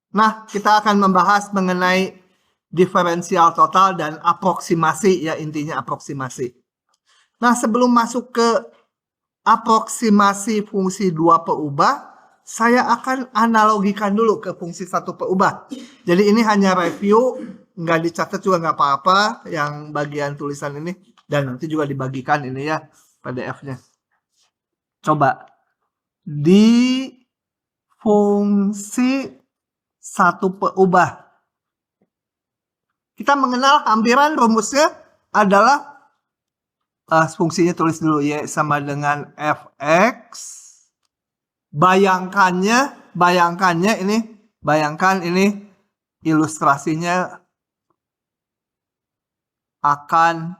Nah, kita akan membahas mengenai diferensial total dan aproksimasi, ya intinya aproksimasi. Nah, sebelum masuk ke aproksimasi fungsi 2 peubah, saya akan analogikan dulu ke fungsi 1 peubah. Jadi ini hanya review, nggak dicatat juga nggak apa-apa yang bagian tulisan ini, dan nanti juga dibagikan ini ya PDF-nya. Coba di fungsi 1 peubah, kita mengenal hampiran, rumusnya adalah fungsinya tulis dulu, y sama dengan fx. Bayangkan ini ilustrasinya akan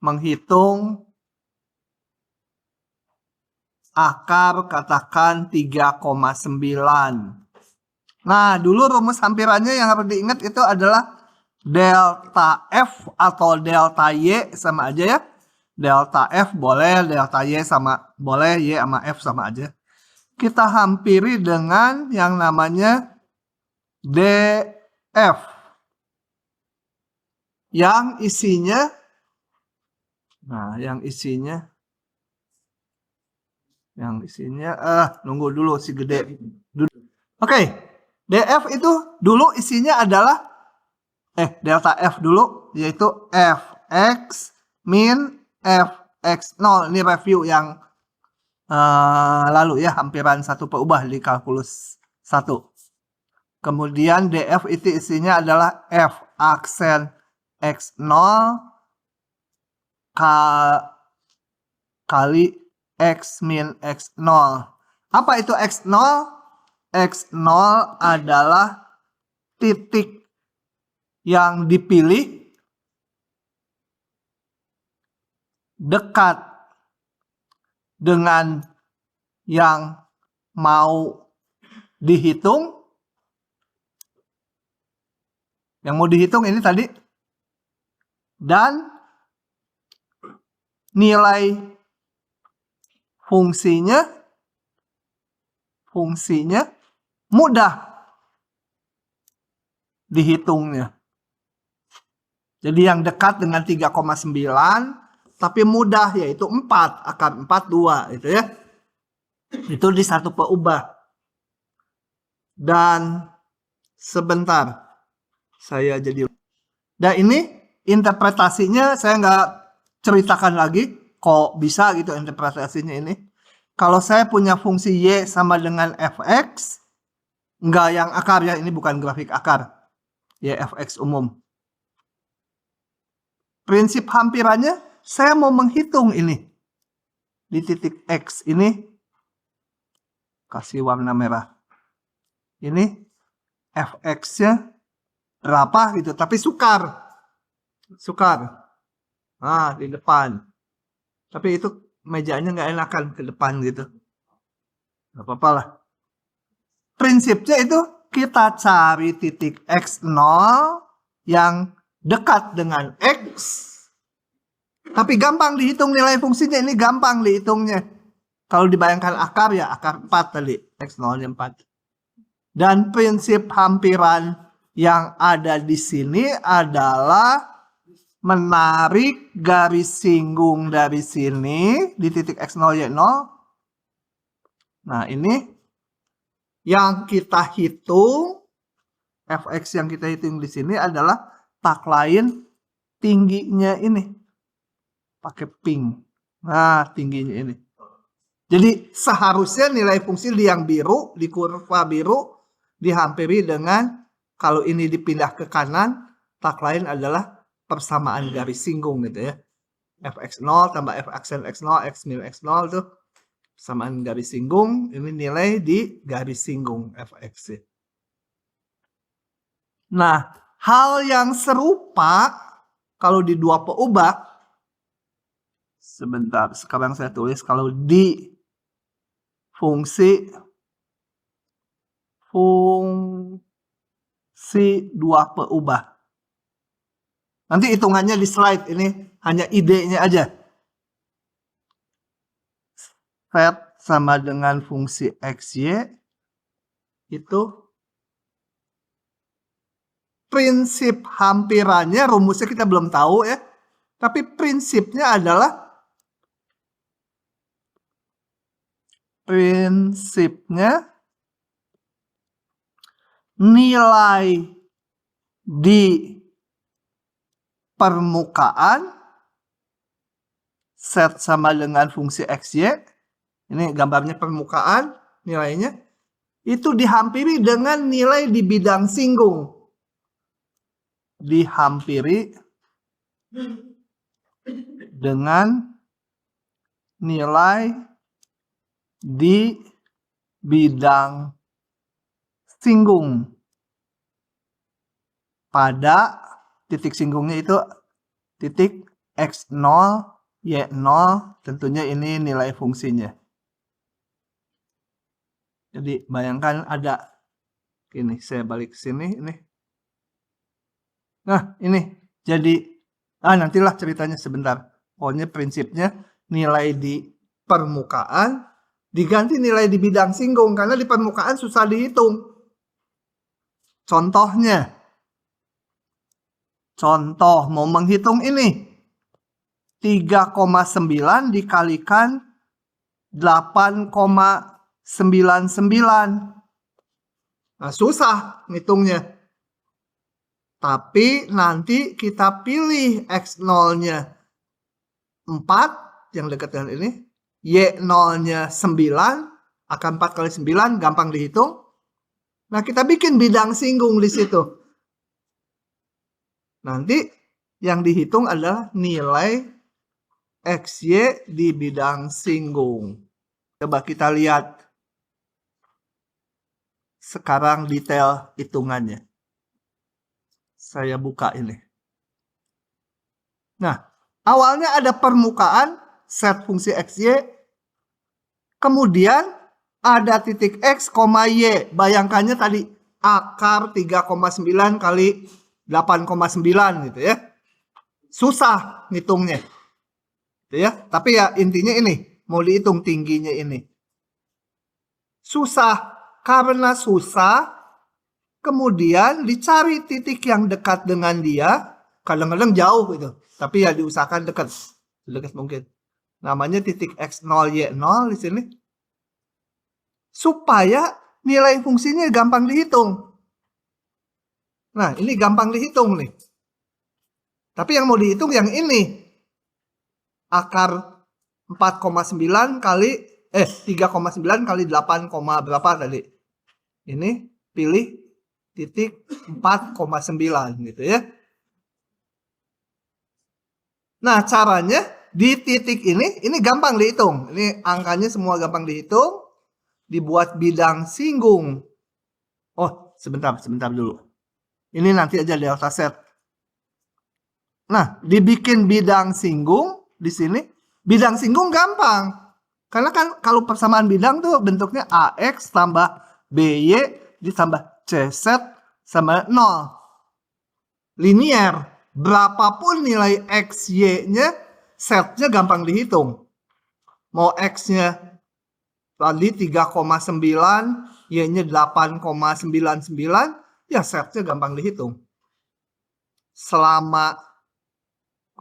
menghitung akar katakan 3,9. Nah, dulu rumus hampirannya yang harus diingat itu adalah delta F atau delta Y sama aja ya. Delta F boleh, delta Y sama boleh, Y sama F sama aja. Kita hampiri dengan yang namanya DF. Yang isinya, nunggu dulu si gede. Oke, DF itu dulu isinya adalah delta F dulu, yaitu Fx min Fx0. Ini review yang lalu ya, hampiran 1 peubah di kalkulus 1. Kemudian DF itu isinya adalah F aksen X0 kali X min X0. Apa itu X0? X0 adalah titik yang dipilih dekat dengan yang mau dihitung. Yang mau dihitung ini tadi. Dan nilai fungsinya mudah dihitungnya. Jadi yang dekat dengan 3,9 tapi mudah, yaitu 4, akar 4, 2 itu ya. Itu di 1 peubah. Dan sebentar, saya jadi. Dan ini interpretasinya saya nggak ceritakan lagi, kok bisa gitu interpretasinya ini. Kalau saya punya fungsi Y sama dengan Fx, nggak yang akar ya, ini bukan grafik akar, Y Fx umum. Prinsip hampirannya, saya mau menghitung ini. Di titik X ini, kasih warna merah. Ini Fx-nya berapa gitu, tapi sukar. Nah, di depan. Tapi itu mejanya nggak enakan ke depan gitu. Gak apa-apa lah. Prinsipnya itu kita cari titik X0 yang dekat dengan X. Tapi gampang dihitung nilai fungsinya, ini gampang dihitungnya. Kalau dibayangkan akar ya akar 4 tadi, X0-nya 4. Dan prinsip hampiran yang ada di sini adalah menarik garis singgung dari sini di titik X0, Y0. Nah, ini yang kita hitung, Fx yang kita hitung di sini adalah tak lain tingginya ini. Pakai pink. Nah, tingginya ini. Jadi seharusnya nilai fungsi di yang biru, di kurva biru, dihampiri dengan, kalau ini dipindah ke kanan, tak lain adalah persamaan garis singgung gitu ya. Fx0 tambah F aksen X0, X min X0 itu persamaan garis singgung. Ini nilai di garis singgung Fx. Nah, hal yang serupa kalau di 2 peubah, sebentar, sekarang saya tulis kalau di fungsi 2 peubah. Nanti hitungannya di slide, ini hanya idenya aja. Z sama dengan fungsi XY itu prinsip hampirannya, rumusnya kita belum tahu ya. Tapi prinsipnya adalah nilai di permukaan set sama dengan fungsi XY. Ini gambarnya permukaan, nilainya. Itu dihampiri dengan nilai di bidang singgung. Dihampiri dengan nilai di bidang singgung. Pada titik singgungnya itu titik X0, Y0, tentunya ini nilai fungsinya. Jadi bayangkan ada, ini saya balik ke sini, ini. Nah ini, jadi, nantilah ceritanya sebentar. Pokoknya prinsipnya nilai di permukaan diganti nilai di bidang singgung, karena di permukaan susah dihitung. Contohnya, contoh mau menghitung ini, 3,9 dikalikan 8,99. Nah, susah ngitungnya. Tapi nanti kita pilih X0-nya 4, yang dekat dengan ini. Y0-nya 9, akan 4 kali 9, gampang dihitung. Nah, kita bikin bidang singgung di situ. Nanti yang dihitung adalah nilai XY di bidang singgung. Coba kita lihat sekarang detail hitungannya. Saya buka ini. Nah, awalnya ada permukaan set fungsi XY. Kemudian ada titik X, Y. Bayangkannya tadi akar 3,9 kali 8,9 gitu ya. Susah ngitungnya. Gitu ya. Tapi ya intinya ini, mau dihitung tingginya ini. Susah. Karena susah, kemudian dicari titik yang dekat dengan dia. Kadang-kadang jauh gitu. Tapi ya diusahakan dekat. Sedekat mungkin. Namanya titik X0, Y0 di sini. Supaya nilai fungsinya gampang dihitung. Nah, ini gampang dihitung nih. Tapi yang mau dihitung yang ini. Akar 4,9 kali 3,9 kali 8, berapa tadi? Ini pilih titik 4,9 gitu ya. Nah, caranya di titik ini gampang dihitung. Ini angkanya semua gampang dihitung. Dibuat bidang singgung. Oh, sebentar dulu. Ini nanti aja delta set. Nah, dibikin bidang singgung di sini. Bidang singgung gampang. Karena kan kalau persamaan bidang tuh bentuknya AX tambah BY ditambah CZ sama 0. Linier. Berapapun nilai XY-nya, setnya gampang dihitung. Mau X-nya tadi 3,9, Y-nya 8,99, ya setnya gampang dihitung. Selama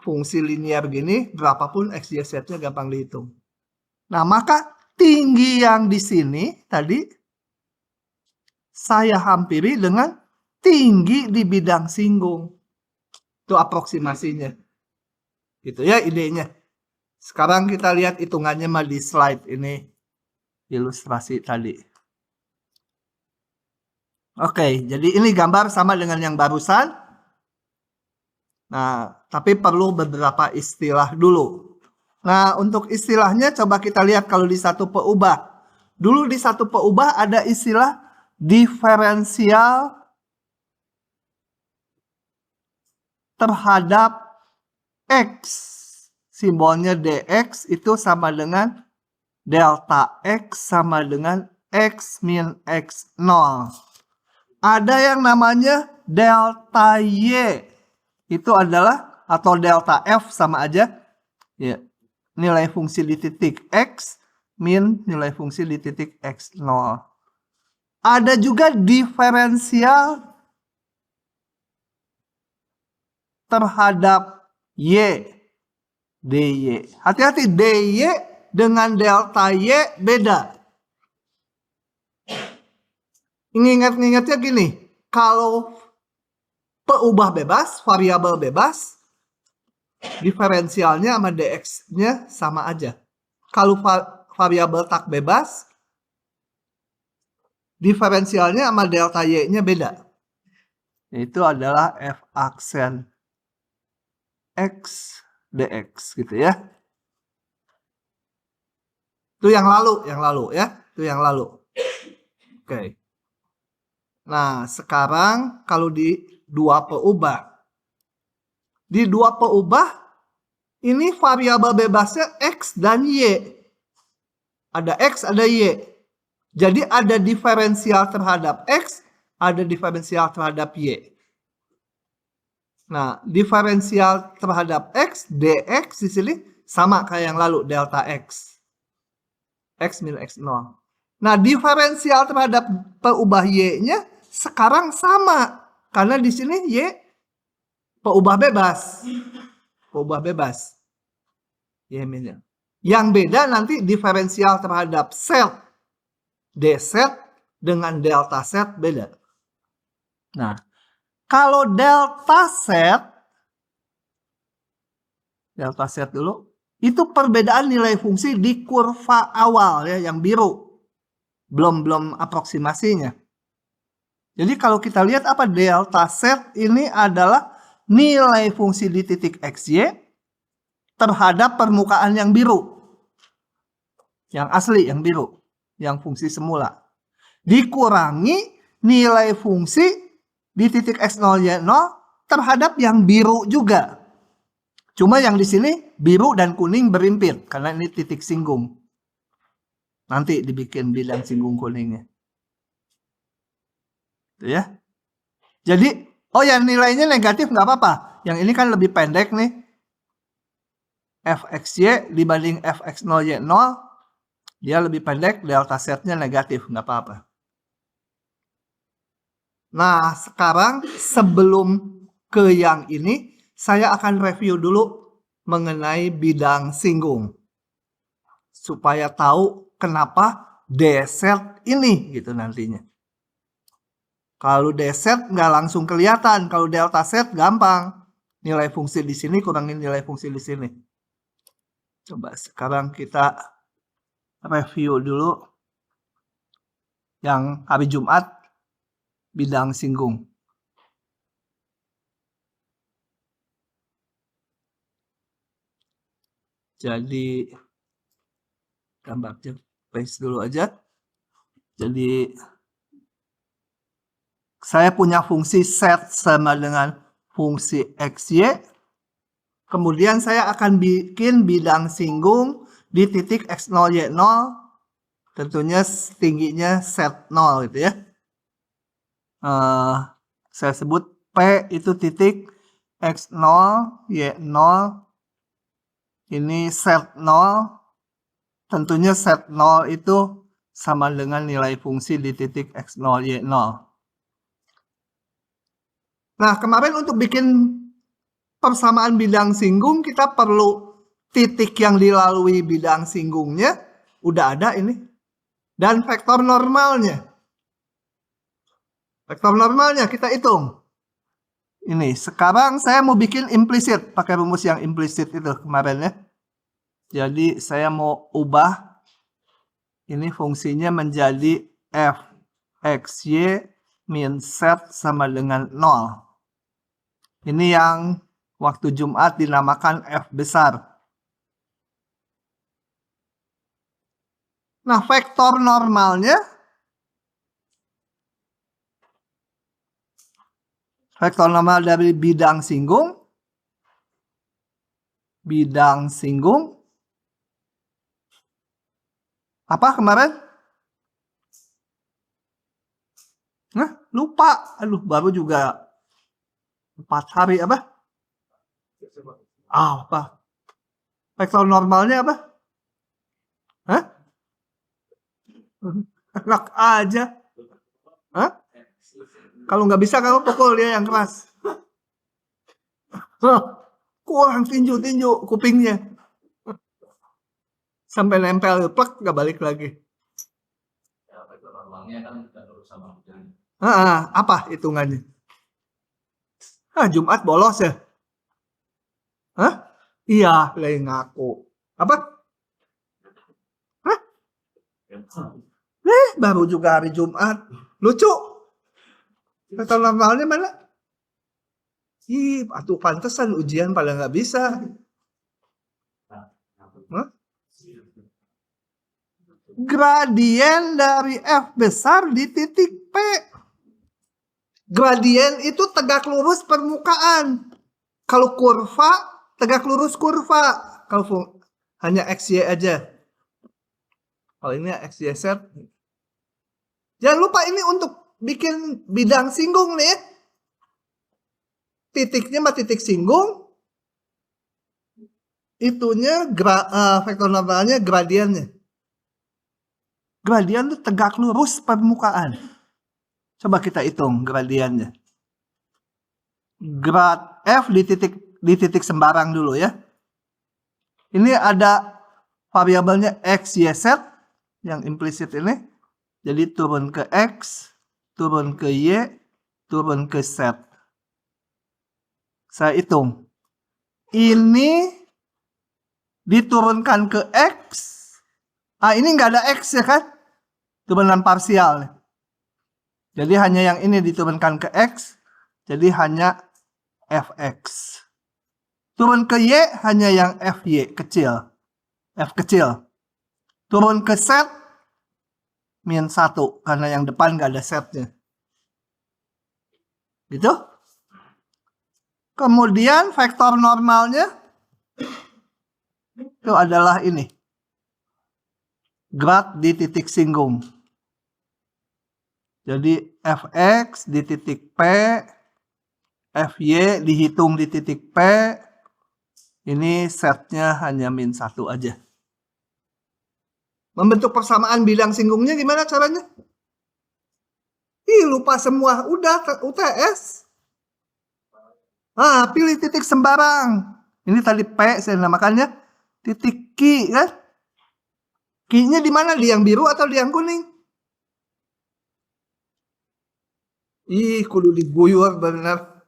fungsi linear gini, berapapun X, Y, Z-nya gampang dihitung. Nah, maka tinggi yang di sini tadi saya hampiri dengan tinggi di bidang singgung. Itu aproksimasinya. Gitu ya idenya. Sekarang kita lihat hitungannya mah di slide ini. Ilustrasi tadi. Oke, jadi ini gambar sama dengan yang barusan. Nah, tapi perlu beberapa istilah dulu. Nah, untuk istilahnya coba kita lihat kalau di satu peubah. Dulu di satu peubah ada istilah diferensial terhadap X. Simbolnya DX itu sama dengan delta X sama dengan X min X0. Ada yang namanya delta Y. Itu adalah, atau delta F sama aja. Ya, nilai fungsi di titik X min nilai fungsi di titik X0. Ada juga diferensial terhadap Y. DY. Hati-hati, DY dengan delta Y beda. Ingat-ingatnya gini, kalau peubah bebas, variabel bebas, diferensialnya sama dx-nya sama aja. Kalau variabel tak bebas, diferensialnya sama delta y-nya beda. Itu adalah f aksen x dx gitu ya. Itu yang lalu ya. Itu yang lalu. Oke. Nah, sekarang kalau di dua peubah. Di dua peubah, ini variabel bebasnya x dan y. Ada x, ada y. Jadi ada diferensial terhadap x, ada diferensial terhadap y. Nah, diferensial terhadap x, dx di sini sama kayak yang lalu, delta x. X minus x0. Nah, diferensial terhadap peubah y-nya sekarang sama. Karena di sini y peubah bebas. Peubah bebas. Y minus. Yang beda nanti diferensial terhadap set d set dengan delta set beda. Nah, kalau delta set dulu, itu perbedaan nilai fungsi di kurva awal ya, yang biru. Belum aproksimasinya. Jadi kalau kita lihat apa delta set ini adalah nilai fungsi di titik xy terhadap permukaan yang biru. Yang asli, yang biru. Yang fungsi semula. Dikurangi nilai fungsi di titik x0, y0 terhadap yang biru juga. Cuma yang di sini biru dan kuning berimpit karena ini titik singgung. Nanti dibikin bidang singgung kuningnya. Itu ya. Jadi, oh ya nilainya negatif nggak apa-apa. Yang ini kan lebih pendek nih. fxy dibanding fx0, y0. Dia lebih pendek, delta setnya negatif. Nggak apa-apa. Nah, sekarang sebelum ke yang ini, saya akan review dulu mengenai bidang singgung. Supaya tahu kenapa d set ini gitu nantinya. Kalau d set nggak langsung kelihatan, kalau delta set gampang. Nilai fungsi di sini kurangin nilai fungsi di sini. Coba sekarang kita review dulu yang hari Jumat bidang singgung. Jadi gambarnya paste dulu aja. Jadi saya punya fungsi set sama dengan fungsi xy. Kemudian saya akan bikin bidang singgung di titik x0, y0. Tentunya tingginya set 0 gitu ya. Saya sebut P itu titik x0, y0. Ini set 0. Tentunya set 0 itu sama dengan nilai fungsi di titik x0, y0. Nah, kemarin untuk bikin persamaan bidang singgung, kita perlu titik yang dilalui bidang singgungnya. Udah ada ini. Dan vektor normalnya. Vektor normalnya kita hitung. Ini, sekarang saya mau bikin implisit. Pakai rumus yang implisit itu kemarin ya. Jadi, saya mau ubah. Ini fungsinya menjadi f xy min set sama dengan 0. Ini yang waktu Jumat dinamakan F besar. Nah, vektor normalnya. Vektor normal dari bidang singgung. Bidang singgung. Apa kemarin? Nah, lupa. Aduh, baru juga 4 hari apa? Apa? Vektor normalnya apa? Hah? Enak aja. Hah? Kalau nggak bisa kamu pukul dia yang keras. Hah, kurang tinju-tinju kupingnya. Sampai nempel, plek, gak balik lagi. Apa hitungannya? Jumat bolos ya? Hah? Iya, lagi ngaku. Apa? Hah? Baru juga hari Jumat. Lucu. Faktor normalnya mana? Ih, atuh pantesan ujian pada nggak bisa. Hah? Gradien dari F besar di titik P. Gradien itu tegak lurus permukaan. Kalau kurva, tegak lurus kurva. Kalau hanya XY aja. Kalau ini XY set. Jangan lupa ini untuk bikin bidang singgung nih. Titiknya mah titik singgung. Itunya vektor normalnya gradiennya. Gradien itu tegak lurus permukaan. Coba kita hitung gradiennya. Grad F di titik sembarang dulu ya. Ini ada variabelnya X, Y, Z yang implisit ini. Jadi turun ke X, turun ke Y, turun ke Z. Saya hitung. Ini diturunkan ke X. Ini nggak ada X ya kan? Turunan parsial. Jadi hanya yang ini diturunkan ke X. Jadi hanya Fx. Turun ke Y hanya yang Fy kecil. F kecil. Turun ke Z min 1. Karena yang depan nggak ada Z-nya. Gitu. Kemudian vektor normalnya itu adalah ini. Grad di titik singgung. Jadi Fx di titik P, Fy dihitung di titik P, ini setnya hanya min 1 aja. Membentuk persamaan bidang singgungnya gimana caranya? Lupa semua, udah UTS. Pilih titik sembarang. Ini tadi P saya namakannya titik Q kan? Q-nya di mana? Di yang biru atau di yang kuning? Kudu diguyur benar.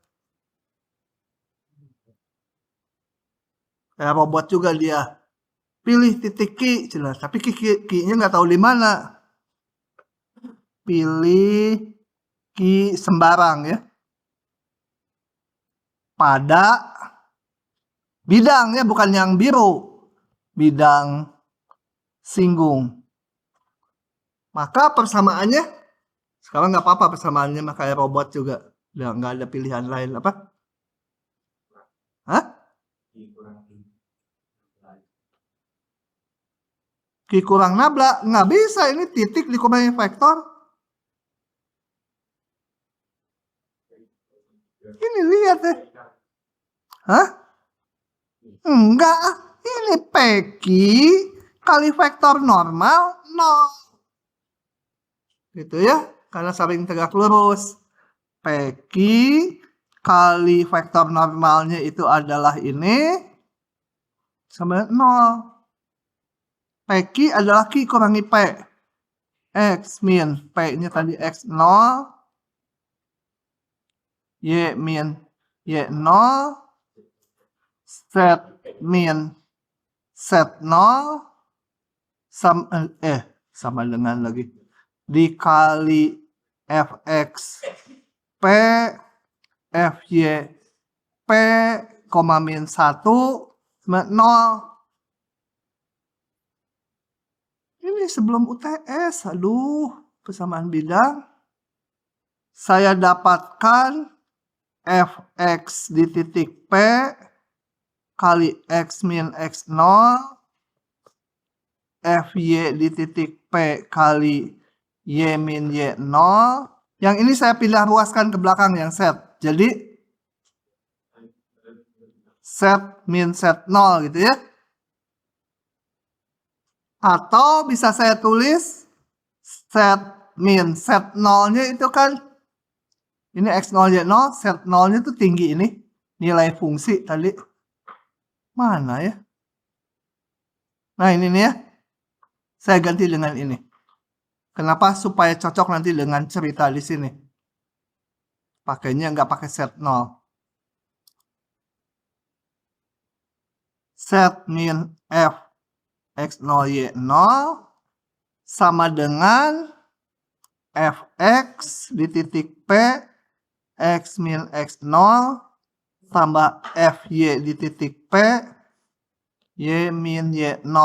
Kayak robot juga dia. Pilih titik Q, jelas. Tapi Q-nya nggak tahu di mana. Pilih Q sembarang ya. Pada bidang ya, bukan yang biru. Bidang singgung. Maka persamaannya sekarang nggak apa-apa persamaannya mah kayak robot juga. Udah nggak ada pilihan lain apa? Hah? Q kurang nabla. Nggak bisa, ini titik dikurangi vektor. Ini lihat deh. Hah? Enggak. Ini PQ kali vektor normal 0. Gitu ya. Karena saling tegak lurus. PQ kali vektor normalnya itu adalah ini. Sama 0. PQ adalah Q kurangi P. X min P-nya tadi X 0. Y min Y 0. Z min Z 0. Sama dengan lagi. Dikali Fx P Fy P, min 1 sama 0. Ini sebelum UTS, aduh, persamaan bidang. Saya dapatkan Fx di titik P kali X min X0, Fy di titik P kali Y min Y0. Yang ini saya pindah ruaskan ke belakang yang set. Jadi set min set 0 gitu ya. Atau bisa saya tulis set min set 0-nya itu kan ini X0 Y0, set 0-nya itu tinggi ini. nilai fungsi tadi. Mana ya? Nah ini nih ya. Saya ganti dengan ini. Kenapa? Supaya cocok nanti dengan cerita di sini. Pakainya nggak pakai set 0. Set min f x0 y0 sama dengan fx di titik p x min x0 tambah fy di titik p y min y0.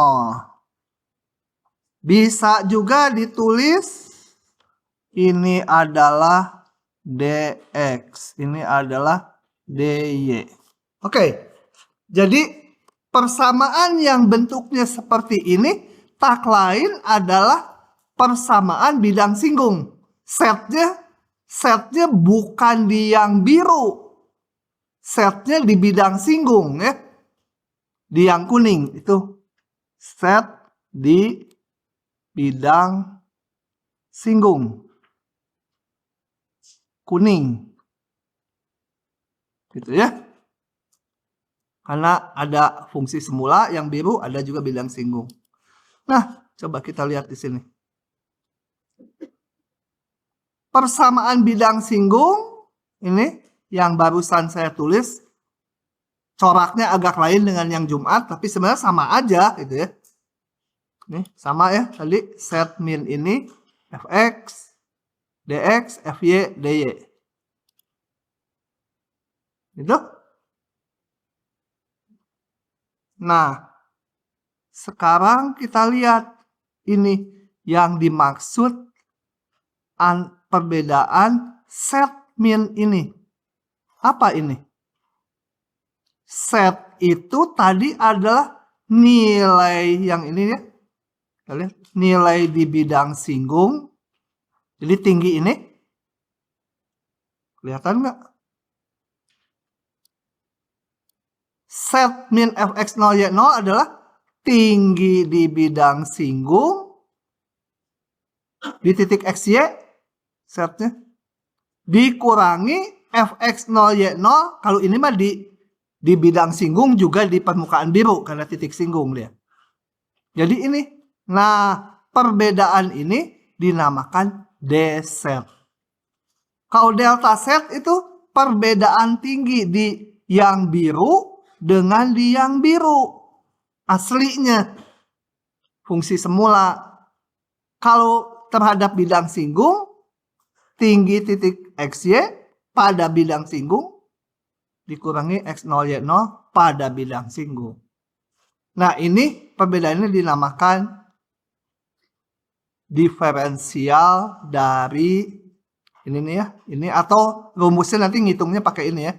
Bisa juga ditulis ini adalah dx, ini adalah dy. Oke, jadi persamaan yang bentuknya seperti ini tak lain adalah persamaan bidang singgung. Setnya bukan di yang biru, setnya di bidang singgung ya, di yang kuning itu set di bidang singgung kuning gitu ya, karena ada fungsi semula yang biru, ada juga bidang singgung. Nah, coba kita lihat di sini. Persamaan bidang singgung ini yang barusan saya tulis, coraknya agak lain dengan yang Jumat, tapi sebenarnya sama aja gitu ya. Ini sama ya, tadi set min ini fx, dx, fy, dy. Gitu. Nah, sekarang kita lihat ini yang dimaksud perbedaan set min ini. Apa ini? Set itu tadi adalah nilai yang ini ya. Lihat, nilai di bidang singgung. Jadi tinggi ini. Kelihatan nggak? Set min fx0 y0 adalah tinggi di bidang singgung di titik xy setnya dikurangi fx0 y0, kalau ini mah di bidang singgung juga di permukaan biru karena titik singgung dia. Jadi ini, nah perbedaan ini dinamakan d set. Kalau delta set itu perbedaan tinggi di yang biru dengan di yang biru aslinya fungsi semula. Kalau terhadap bidang singgung, tinggi titik xy pada bidang singgung dikurangi x0 y0 pada bidang singgung. Nah ini perbedaannya dinamakan diferensial dari ini nih ya, ini atau rumusnya nanti ngitungnya pakai ini ya,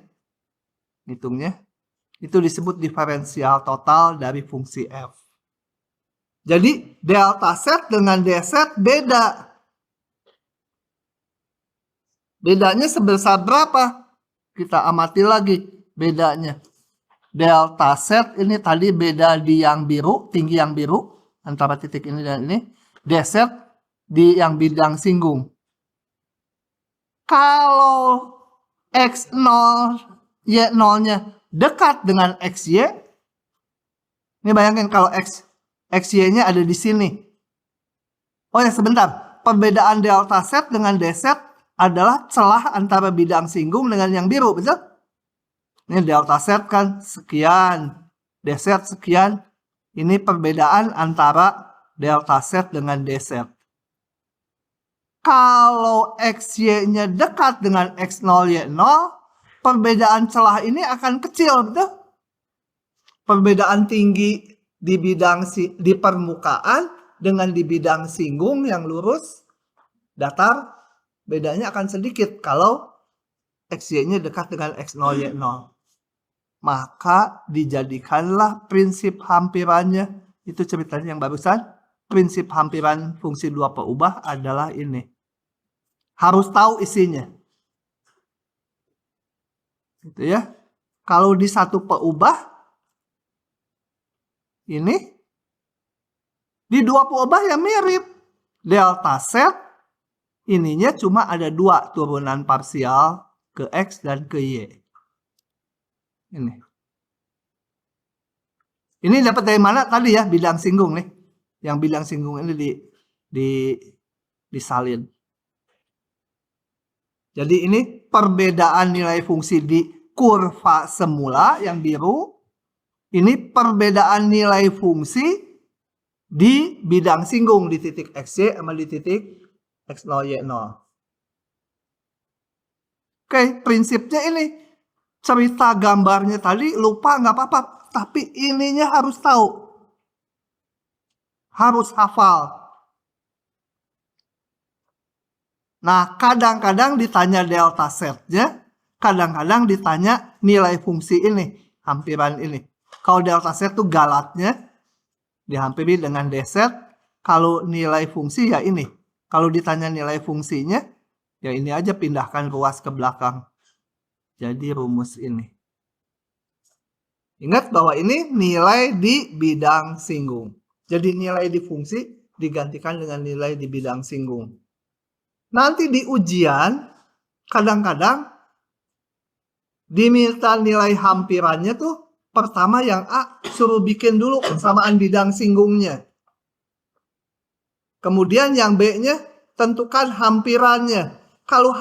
ngitungnya itu disebut diferensial total dari fungsi f. Jadi delta set dengan d set beda. Bedanya sebesar berapa? Kita amati lagi bedanya. Delta set ini tadi beda di yang biru, tinggi yang biru antara titik ini dan ini. D set di yang bidang singgung. Kalau x0 y0-nya dekat dengan xy, ini bayangin kalau xy-nya ada di sini. Oh ya sebentar, perbedaan delta set dengan d set adalah celah antara bidang singgung dengan yang biru, betul? Ini delta set kan sekian, d set sekian. Ini perbedaan antara delta set dengan d set. Kalau xy-nya dekat dengan x0 y0, perbedaan celah ini akan kecil, betul? Perbedaan tinggi di bidang di permukaan dengan di bidang singgung yang lurus datar, bedanya akan sedikit kalau xy-nya dekat dengan x0 y0. Maka dijadikanlah prinsip hampirannya, itu ceritanya yang barusan, prinsip hampiran fungsi dua perubah adalah ini. Harus tahu isinya. Gitu ya. Kalau di satu perubah ini, di dua perubah ya mirip. Delta set ininya cuma ada dua turunan parsial ke x dan ke y. Ini dapat dari mana tadi ya, bidang singgung nih. Yang bidang singgung ini disalin. Jadi ini perbedaan nilai fungsi di kurva semula yang biru. Ini perbedaan nilai fungsi di bidang singgung di titik XY sama di titik X0, Y0. Oke, prinsipnya ini. Cerita gambarnya tadi lupa nggak apa-apa. Tapi ininya harus tahu. Harus hafal. Nah, kadang-kadang ditanya delta setnya. Kadang-kadang ditanya nilai fungsi ini. Hampiran ini. Kalau delta set itu galatnya. Dihampiri dengan D set. Kalau nilai fungsi ya ini. Kalau ditanya nilai fungsinya. Ya ini aja, pindahkan ruas ke belakang. Jadi rumus ini. Ingat bahwa ini nilai di bidang singgung. Jadi nilai di fungsi digantikan dengan nilai di bidang singgung. Nanti di ujian, kadang-kadang diminta nilai hampirannya tuh, pertama yang A suruh bikin dulu persamaan bidang singgungnya. Kemudian yang B-nya tentukan hampirannya. Kalau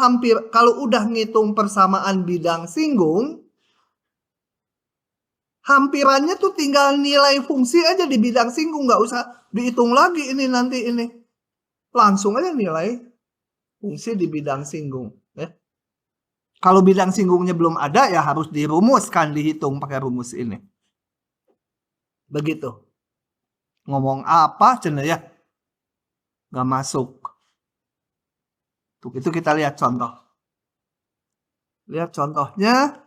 udah ngitung persamaan bidang singgung, hampirannya tuh tinggal nilai fungsi aja di bidang singgung, nggak usah dihitung lagi ini nanti ini. Langsung aja nilai fungsi di bidang singgung. Ya. Kalau bidang singgungnya belum ada ya harus dirumuskan, dihitung pakai rumus ini. Begitu. Ngomong apa cenah ya? Nggak masuk. Untuk itu kita lihat contoh. Lihat contohnya.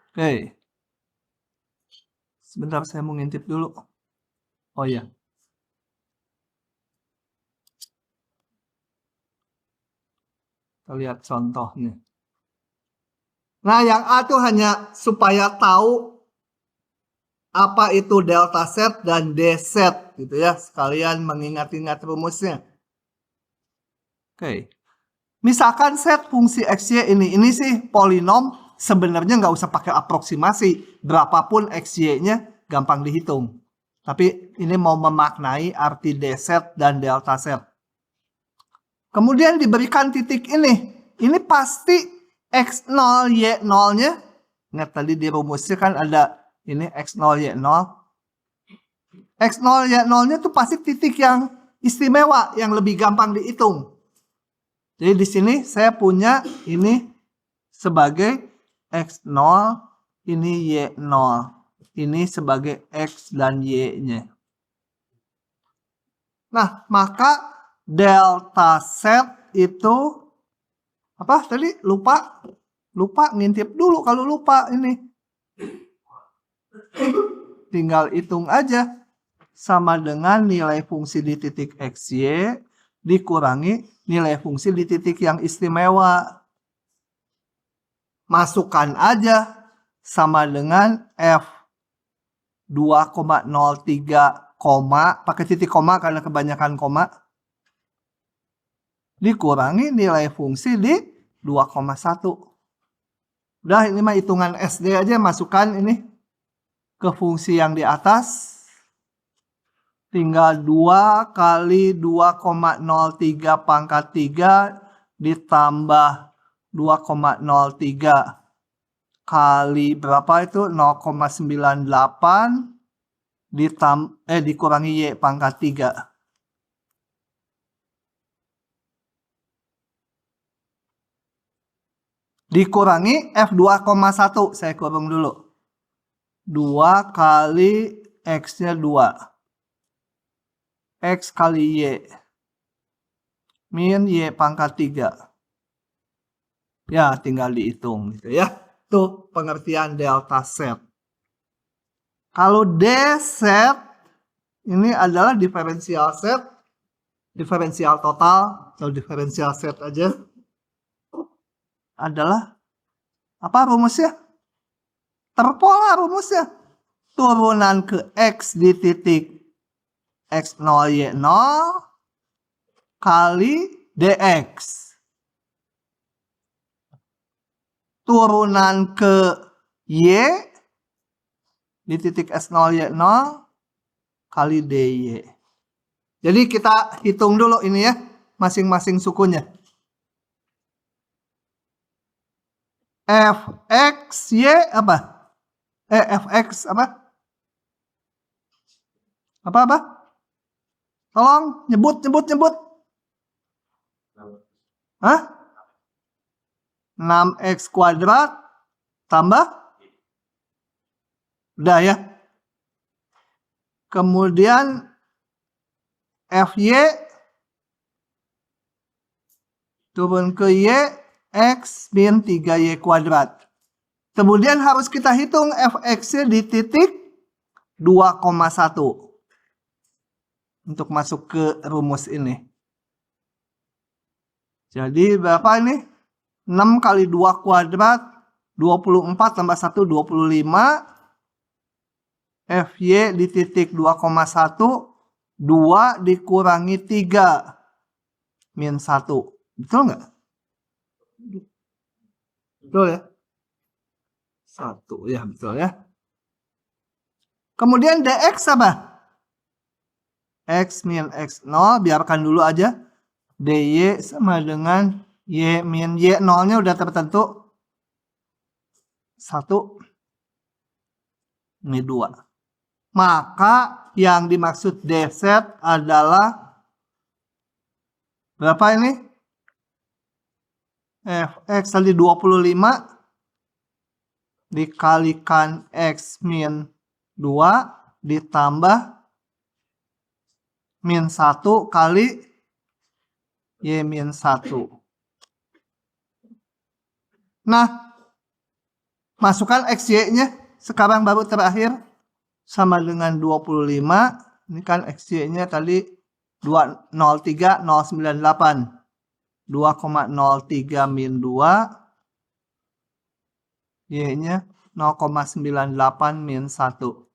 Oke. Sebentar saya mau ngintip dulu. Oh iya. Kita lihat contohnya. Nah, yang A itu hanya supaya tahu apa itu delta set dan D set gitu ya. Sekalian mengingat-ingat rumusnya. Oke. Misalkan set fungsi XY ini sih polinom, sebenarnya nggak usah pakai aproksimasi. Berapapun XY-nya gampang dihitung. Tapi ini mau memaknai arti D set dan delta set. Kemudian diberikan titik ini. Ini pasti X0, Y0-nya. Ingat tadi di rumusnya kan ada ini X0, Y0. X0, Y0-nya tuh pasti titik yang istimewa, yang lebih gampang dihitung. Jadi di sini saya punya ini sebagai X0, ini Y0. Ini sebagai X dan Y-nya. Nah, maka delta set itu apa tadi? Lupa ngintip dulu kalau lupa ini. Tinggal hitung aja. Sama dengan nilai fungsi di titik XY dikurangi nilai fungsi di titik yang istimewa. Masukkan aja sama dengan F 2,03 koma, pakai titik koma karena kebanyakan koma. Dikurangi nilai fungsi di 2,1. Udah, ini mah hitungan SD aja, masukkan ini ke fungsi yang di atas. Tinggal 2 kali 2,03 pangkat 3 ditambah 2,03 kali berapa itu? 0,98 dikurangi Y pangkat 3. Dikurangi F2,1. Saya kurung dulu. 2 kali X-nya 2. X kali Y. Min Y pangkat 3. Ya, tinggal dihitung gitu ya. Tuh pengertian delta set. Kalau D set ini adalah diferensial set, diferensial total atau diferensial set aja. Adalah apa rumusnya? Terpola rumusnya. Turunan ke X di titik X0, Y0 kali DX. turunan ke Y di titik X0, Y0 kali DY. Jadi kita hitung dulu ini ya, masing-masing sukunya. Fx Y apa? Fx apa? Apa? Tolong nyebut. Hah? 6x kuadrat tambah? Udah ya. Kemudian Fy turun ke Y, X min 3Y kuadrat. Kemudian harus kita hitung Fx-nya di titik 2,1. Untuk masuk ke rumus ini. Jadi berapa ini? 6 kali 2 kuadrat, 24 tambah 1, 25. Fy di titik 2,1, 2 dikurangi 3, min 1. Betul nggak? Betul ya? 1, ya betul ya. Kemudian dx apa? X min X0, biarkan dulu aja. dy sama dengan y min y0 nya udah tertentu. 1, ini 2. Maka yang dimaksud dz adalah berapa ini? Fx tadi 25 dikalikan X min 2 ditambah min 1 kali Y min 1. Nah, masukkan XY-nya sekarang baru terakhir sama dengan 25. Ini kan XY-nya tadi 203,098. 2,03 min 2. Y-nya 0,98 min 1.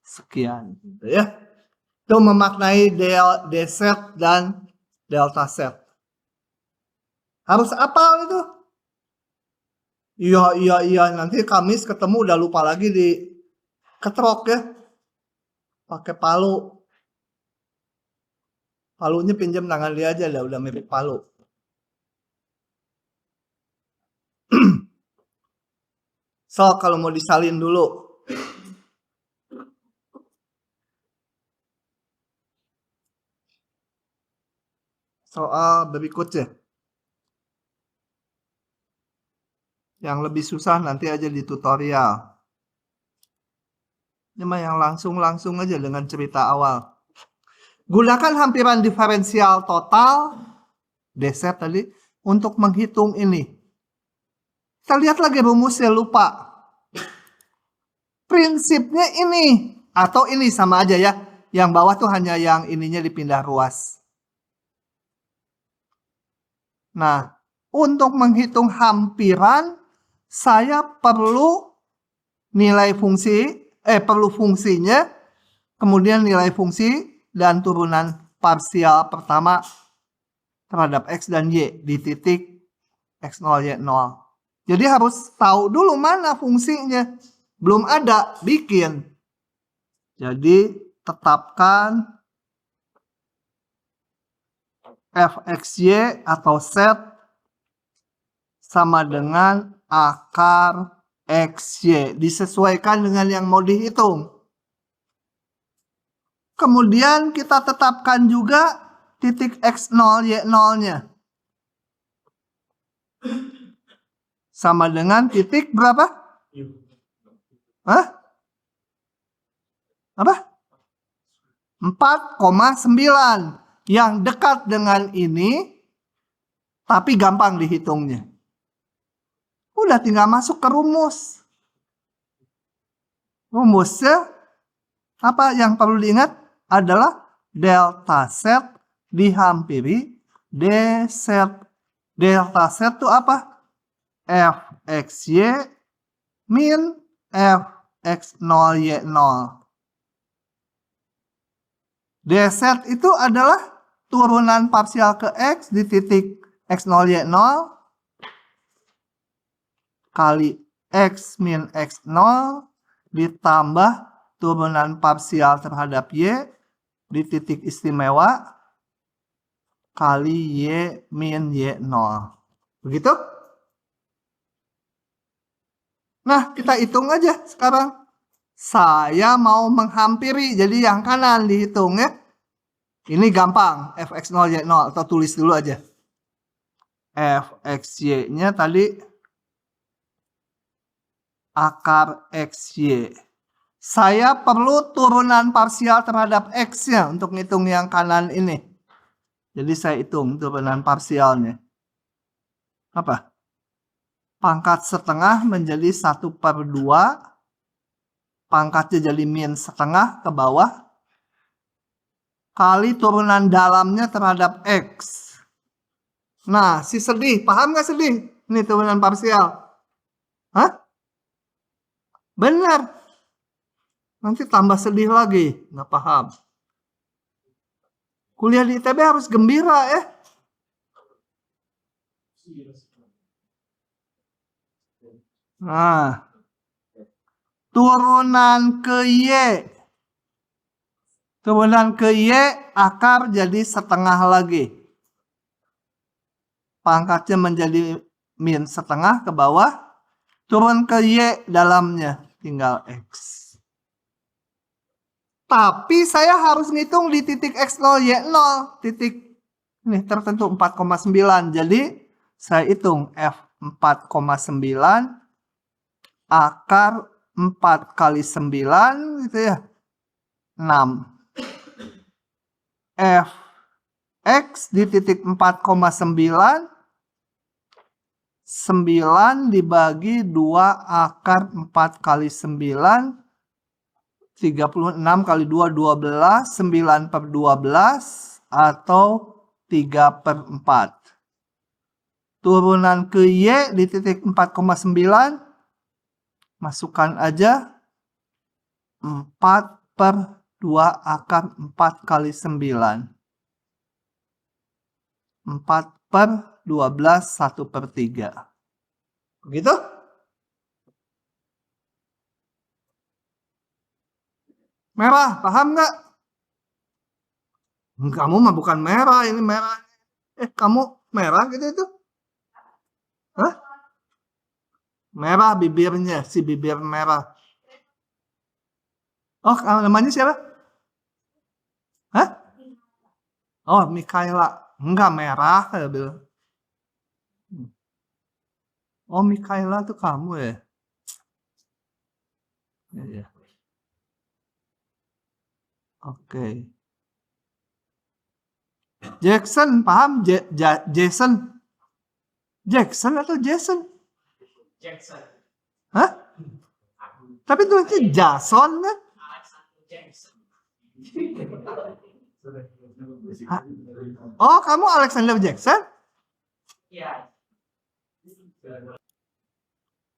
Sekian. Ya. Itu memaknai dz dan delta z. Harus apal itu? Iya. Nanti Kamis ketemu udah lupa lagi di ketrok ya. Pakai palu. Palunya pinjam tangan dia aja lah, udah mirip palu. So, kalau mau disalin dulu. Soal berikutnya. Yang lebih susah nanti aja di tutorial. Ini mah yang langsung aja dengan cerita awal. Gunakan hampiran diferensial total dz tadi untuk menghitung ini. Kita lihat lagi rumusnya, lupa. Prinsipnya ini atau ini sama aja ya. Yang bawah tuh hanya yang ininya dipindah ruas. Nah, untuk menghitung hampiran saya perlu nilai fungsi, perlu fungsinya, kemudian nilai fungsi dan turunan parsial pertama terhadap X dan Y di titik X0, Y0. Jadi harus tahu dulu mana fungsinya. Belum ada, bikin. Jadi tetapkan Fxy atau Z sama dengan akar XY. Disesuaikan dengan yang mau dihitung. Kemudian kita tetapkan juga titik X0, Y0-nya. Sama dengan titik berapa? Hah? Apa? 4,9. Yang dekat dengan ini, tapi gampang dihitungnya. Udah tinggal masuk ke rumus. Rumusnya, apa yang perlu diingat adalah delta Z dihampiri dz. Delta Z itu apa? Fxy min Fx0, Y0. dz itu adalah turunan parsial ke X di titik X0, Y0 kali X min X0 ditambah turunan parsial terhadap Y di titik istimewa kali Y min Y0. Begitu? Nah, kita hitung aja sekarang. Saya mau menghampiri, jadi yang kanan dihitung ya. Ini gampang, fx0 y0, atau tulis dulu aja. Fxy-nya tadi akar xy. Saya perlu turunan parsial terhadap x-nya untuk ngitung yang kanan ini. Jadi saya hitung turunan parsialnya. Apa? Pangkat setengah menjadi 1/2. Pangkatnya jadi min setengah ke bawah. Kali turunan dalamnya terhadap X. Nah, si sedih. Paham nggak sedih? Ini turunan parsial. Hah? Benar. Nanti tambah sedih lagi. Nggak paham. Kuliah di ITB harus gembira ya. Nah. Turunan ke Y. Turunan ke Y, akar jadi setengah lagi. Pangkatnya menjadi min setengah ke bawah. Turun ke Y dalamnya. Tinggal X. Tapi saya harus ngitung di titik X0, Y0. Titik ini tertentu 4,9. Jadi saya hitung F4,9 akar 4 kali 9 gitu ya. 6. Fx di titik 4,9 9 dibagi 2 akar 4 kali 9 36 kali 2 12 9/12 atau 3/4. Turunan ke Y di titik 4,9 masukkan aja 4/2 akar 4 kali 9. 4/12 1/3. Begitu? Merah, paham nggak? Kamu mah bukan merah, ini merah. Kamu merah gitu itu? Hah? Merah bibirnya, si bibir merah. Oh, namanya siapa? Hah? Oh, Mikaela. Enggak merah, saya bilang. Oh, Mikaela tuh kamu ya? Iya. Oke. Jackson, paham? Jason? Jackson atau Jason? Jackson. Hah? Tapi tulisnya Jason kan? Oh, kamu Alexander Jackson? Iya.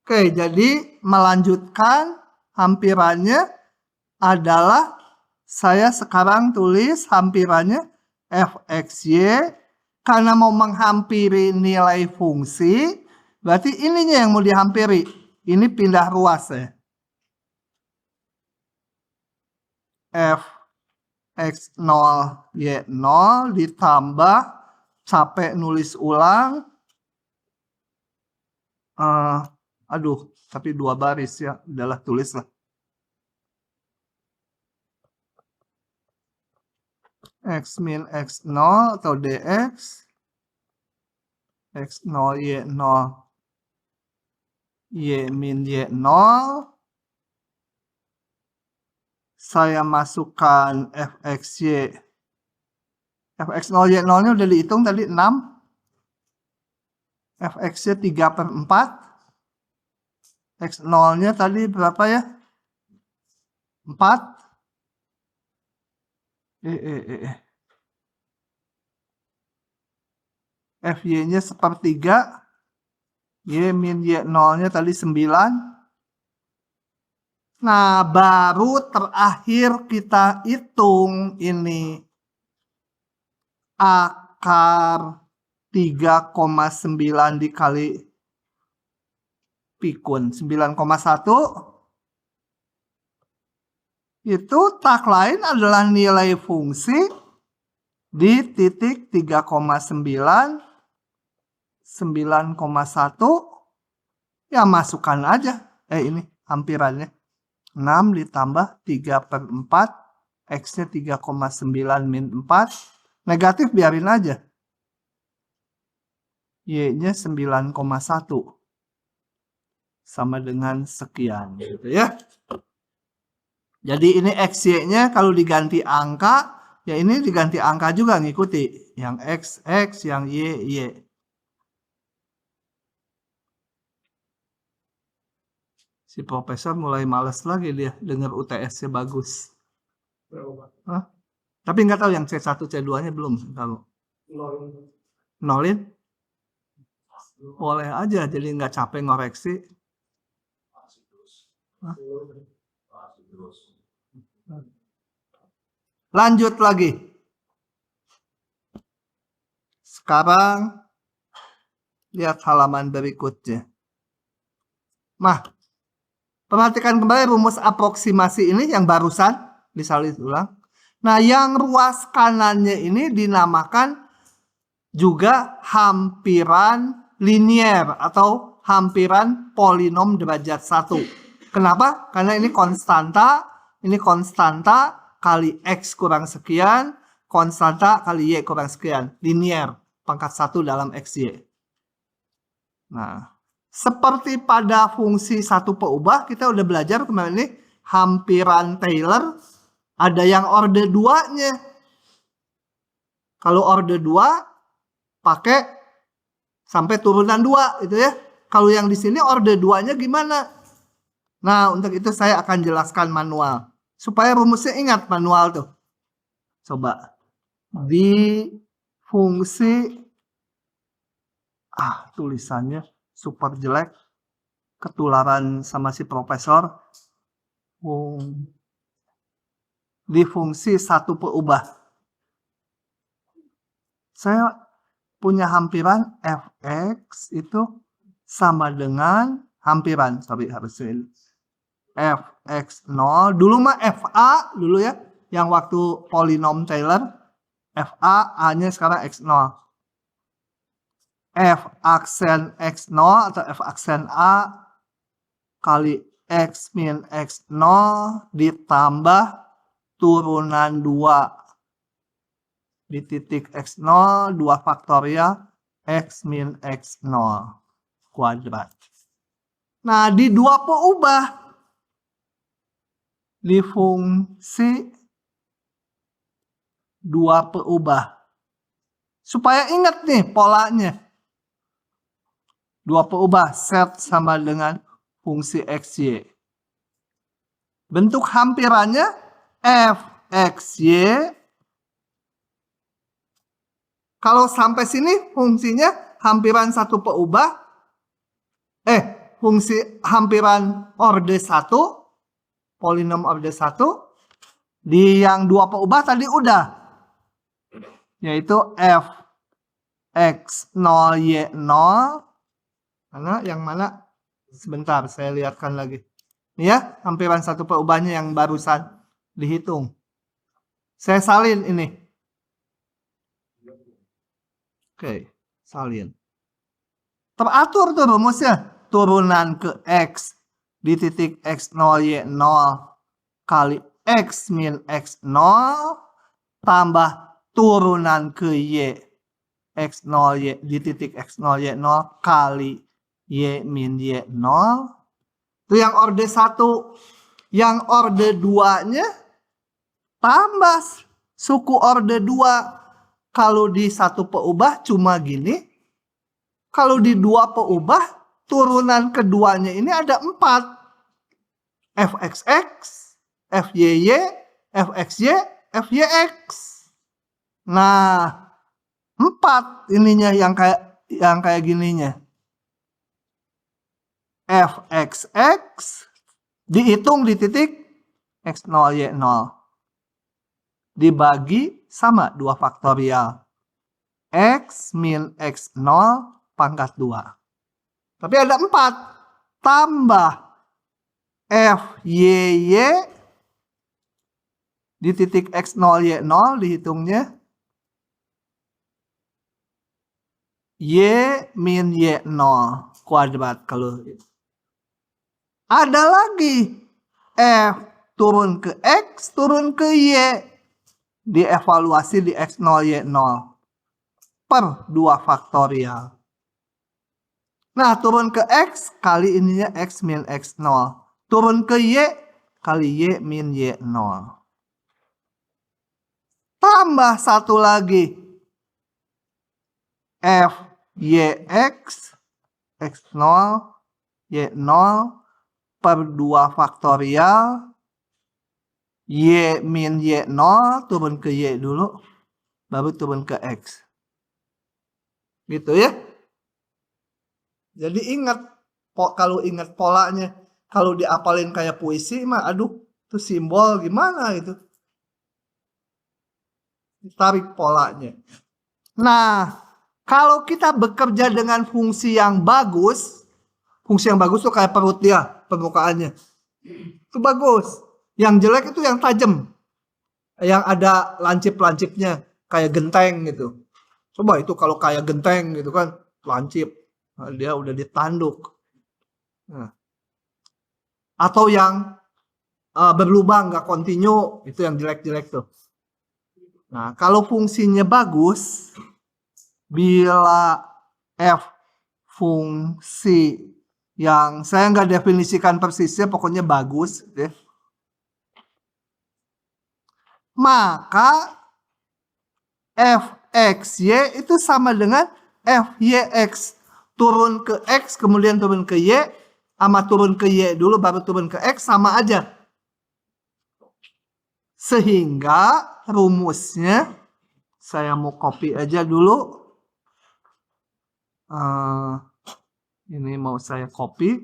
Oke, jadi melanjutkan hampirannya adalah saya sekarang tulis hampirannya fxy karena mau menghampiri nilai fungsi, berarti ininya yang mau dihampiri. Ini pindah ruas ya. Fx0 y0 ditambah capek nulis ulang. Aduh, tapi 2 baris ya. Udahlah, tulislah. X min X0 atau dx. X0 Y0. Y min Y0. Saya masukkan Fxy. Fx0 Y0 nya udah dihitung tadi 6. Fx-nya 3/4. X0 nya tadi berapa ya? 4. Fy-nya 1/3. Y min Y0 nya tadi 9. Nah, baru terakhir kita hitung ini. Akar 3,9 dikali pikun 9,1 itu tak lain adalah nilai fungsi di titik 3,9 9,1 ya masukkan aja ini hampirannya 6 ditambah 3/4 X-nya 3,9 min 4 negatif biarin aja Y-nya 9,1 sama dengan sekian gitu ya. Jadi ini XY-nya kalau diganti angka, ya ini diganti angka juga ngikuti. Yang X, X, yang Y, Y. Si profesor mulai males lagi dia dengar UTS-nya bagus. Hah? Tapi nggak tahu yang C1, C2-nya belum tahu. Nolin? Boleh aja, jadi nggak capek ngoreksi. Hah? Lanjut lagi. Sekarang lihat halaman berikutnya. Nah, perhatikan kembali rumus aproksimasi ini yang barusan disalin ulang. Nah, yang ruas kanannya ini dinamakan juga hampiran linier atau hampiran polinom derajat 1. Kenapa? Karena ini konstanta kali X kurang sekian, konstanta kali Y kurang sekian. Linier, pangkat 1 dalam XY. Nah, seperti pada fungsi satu peubah, kita udah belajar kemarin ini, hampiran Taylor, ada yang orde 2-nya. Kalau orde 2, pakai sampai turunan 2, itu ya. Kalau yang di sini orde 2-nya gimana? Nah, untuk itu saya akan jelaskan manual. Supaya rumusnya ingat manual tuh. Coba. Di fungsi... tulisannya super jelek. Ketularan sama si profesor. Di fungsi satu peubah. Saya punya hampiran fx itu sama dengan hampiran. Sorry, harusnya ini. Fx0, dulu mah fa dulu ya, yang waktu polinom Taylor, fa, a-nya sekarang x0. F aksen x0 atau f aksen a kali x min x0 ditambah turunan 2 di titik x0, 2 faktorial x min x0 kuadrat. Nah, di dua peubah di fungsi dua peubah. Supaya ingat nih polanya. Dua peubah set sama dengan fungsi XY. Bentuk hampirannya fxy. Kalau sampai sini fungsinya hampiran satu peubah. Fungsi hampiran orde 1. Polinom orde 1. Di yang dua peubah tadi udah. Yaitu f x0 y0. Karena yang mana? Sebentar saya lihatkan lagi. Ini ya hampiran satu peubahnya yang barusan dihitung. Saya salin ini. Oke, salin. Teratur tuh rumusnya. Turunan ke x di titik x0 y0 kali x min x0 tambah turunan ke y x0 y di titik x0 y0 kali y min y0. Itu yang orde 1. Yang orde 2-nya tambah suku orde 2. Kalau di satu peubah cuma gini. Kalau di dua peubah turunan keduanya ini ada 4. fxx, fyy, fxy, fyx. Nah, 4 ininya yang kayak gininya. Fxx dihitung di titik x0 y0. Dibagi sama 2 faktorial. X min x0 pangkat 2. Tapi ada 4. tambah FYY di titik X0, Y0 dihitungnya. Y min Y0 kuadrat kalau ada lagi F turun ke X, turun ke Y. Dievaluasi di X0, Y0 per 2 faktorial. Nah, turun ke X kali ininya X min X0. Turun ke Y kali Y min Y0. Tambah satu lagi. F YX X0 Y0 per 2 faktorial. Y min Y0 turun ke Y dulu. Baru turun ke X. Gitu ya. Jadi ingat. Kalau ingat polanya. Kalau diapalin kayak puisi mah aduh. Itu simbol gimana itu. Tarik polanya. Nah. Kalau kita bekerja dengan fungsi yang bagus. Fungsi yang bagus tuh kayak perut dia. Permukaannya. Itu bagus. Yang jelek itu yang tajam. Yang ada lancip-lancipnya. Kayak genteng gitu. Coba itu kalau kayak genteng gitu kan. Lancip. Nah, dia udah ditanduk. Nah. Atau yang berlubang gak kontinu. Itu yang jelek-jelek tuh. Nah kalau fungsinya bagus. Bila F fungsi yang saya nggak definisikan persisnya. Pokoknya bagus. Gitu ya. Maka Fxy itu sama dengan Fyx. Turun ke X kemudian turun ke Y. Sama turun ke Y dulu baru turun ke X sama aja. Sehingga rumusnya saya mau copy aja dulu. Ini mau saya copy.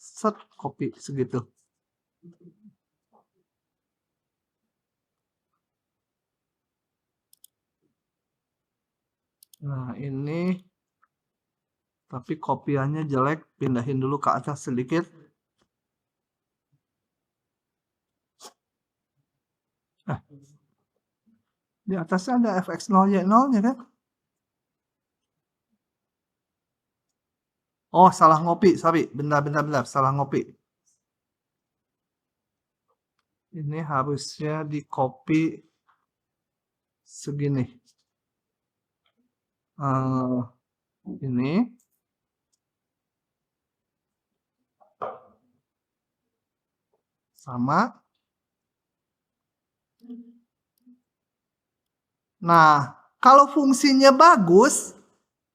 Set copy segitu. Nah ini tapi kopiannya jelek, pindahin dulu ke atas sedikit. Nah, di atasnya ada fx0 y0 nya kan? Oh salah ngopi, sorry, bentar, salah ngopi. Ini harusnya di copy segini. Ini. Sama. Nah, kalau fungsinya bagus,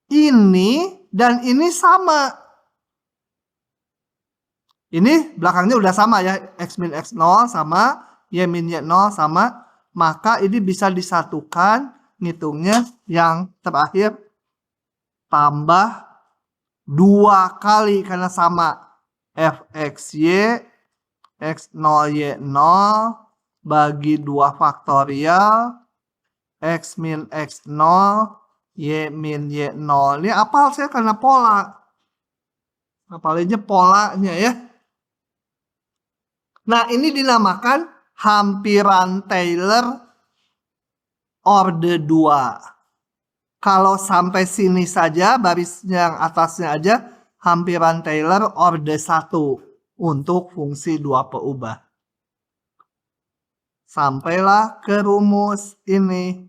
ini dan ini sama. Ini belakangnya udah sama ya, X min X0 sama, Y min Y0 sama. Maka ini bisa disatukan, ngitungnya yang terakhir tambah 2 kali karena sama. Fxy X0 Y0 bagi 2 faktorial X min X0 Y min Y0. Ini apal saya karena pola. Apalinnya polanya ya. Nah ini dinamakan hampiran Taylor orde 2. Kalau sampai sini saja barisnya yang atasnya aja hampiran Taylor orde 1 untuk fungsi 2 peubah. Sampailah ke rumus ini.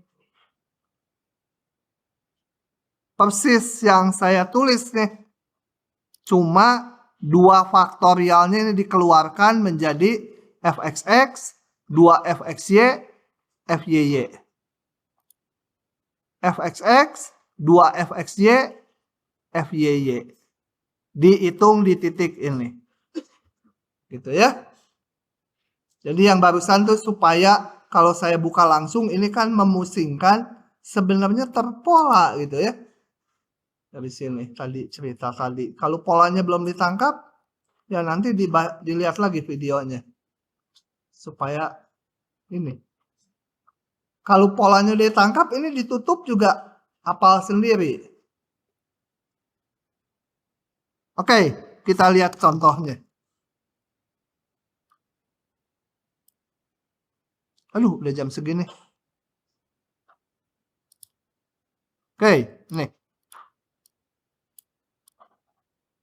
Persis yang saya tulis nih. Cuma 2 faktorialnya ini dikeluarkan menjadi fxx, 2 fxy, fyy. Fxx, 2 fxy, fyy. Dihitung di titik ini. Gitu ya. Jadi yang barusan tuh supaya kalau saya buka langsung ini kan memusingkan, sebenarnya terpola gitu ya. Dari sini tadi cerita tadi. Kalau polanya belum ditangkap, ya nanti dilihat lagi videonya. Supaya ini. Kalau polanya ditangkap, ini ditutup juga hafal sendiri. Oke, kita lihat contohnya. Aduh, udah jam segini. Oke, nih.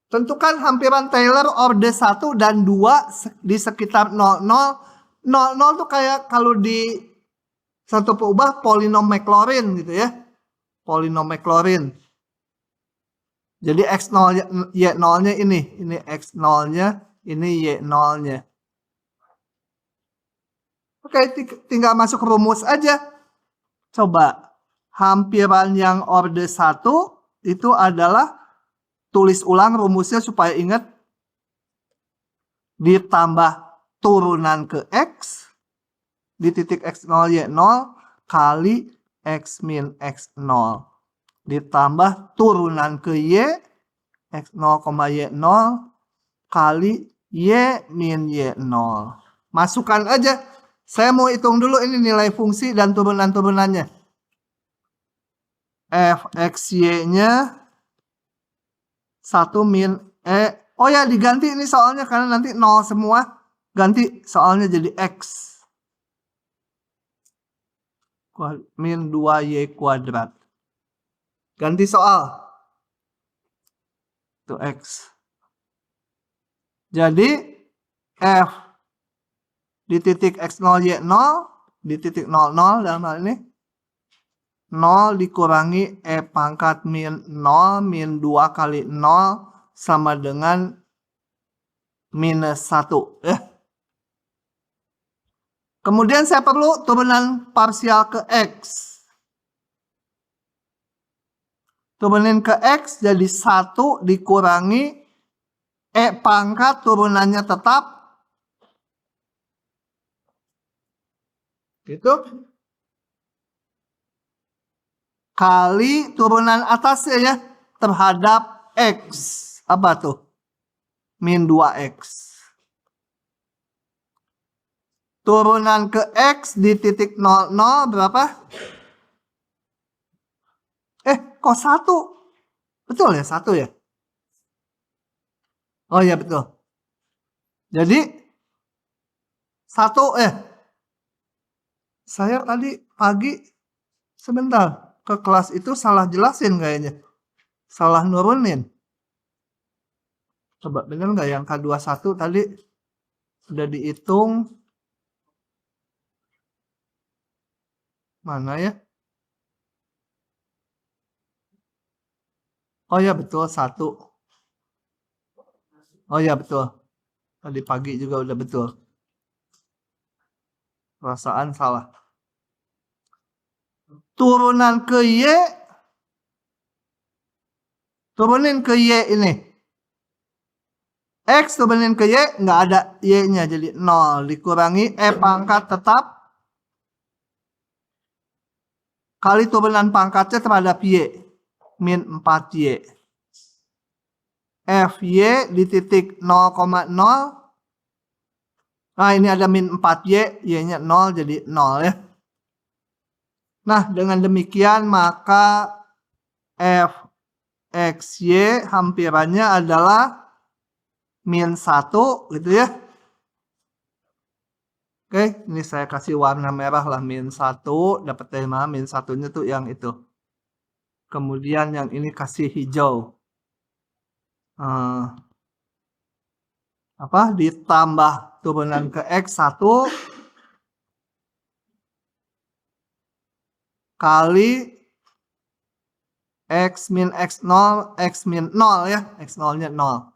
Tentukan hampiran Taylor orde 1 dan 2 di sekitar 00. 00 tuh kayak kalau di satu peubah polinom Maclaurin gitu ya. Polinom Maclaurin. Jadi X0-nya, Y0-nya ini X0-nya, ini Y0-nya. Oke, tinggal masuk rumus aja. Coba, hampiran yang orde 1 itu adalah, tulis ulang rumusnya supaya ingat, ditambah turunan ke X, di titik X0, Y0, kali X min X0. Ditambah turunan ke Y, X0, Y0, kali Y min Y0. Masukkan aja. Saya mau hitung dulu ini nilai fungsi dan turunan-turunannya. Fxy-nya 1 min E. Oh ya, diganti ini soalnya karena nanti 0 semua. Ganti soalnya jadi X. Min 2Y kuadrat. Ganti soal. Itu X. Jadi F di titik X0, Y0, di titik 00 dalam hal ini, 0 dikurangi E pangkat min 0, min 2 kali 0 sama dengan minus 1. Kemudian saya perlu turunan parsial ke X. Turunin ke X jadi 1 dikurangi E pangkat turunannya tetap. Gitu. Kali turunan atasnya ya. Terhadap X. Apa tuh? Min 2X. Turunan ke X di titik 00 berapa? Kok 1? Betul ya? 1 ya? Oh ya betul. Jadi 1 saya tadi pagi sebentar ke kelas itu salah jelasin kayaknya. Salah nurunin. Coba bener nggak yang K21 tadi udah dihitung. Mana ya? Oh ya betul 1. Oh ya betul. Tadi pagi juga udah betul. Perasaan salah. Turunan ke Y. Turunin ke Y ini. X turunin ke Y. Nggak ada Y-nya. Jadi 0. Dikurangi E pangkat tetap. Kali turunan pangkatnya terhadap Y. Min 4Y. Fy di titik 0,0. Nah ini ada min 4Y. Y-nya 0 jadi 0 ya. Nah, dengan demikian maka Fxy hampirannya adalah min 1 gitu ya. Oke, ini saya kasih warna merah lah, min 1, dapat dari mana? Min 1-nya tuh yang itu. Kemudian yang ini kasih hijau. Ditambah turunan ke X 1 kali X min X0, X min 0 ya. X0-nya 0.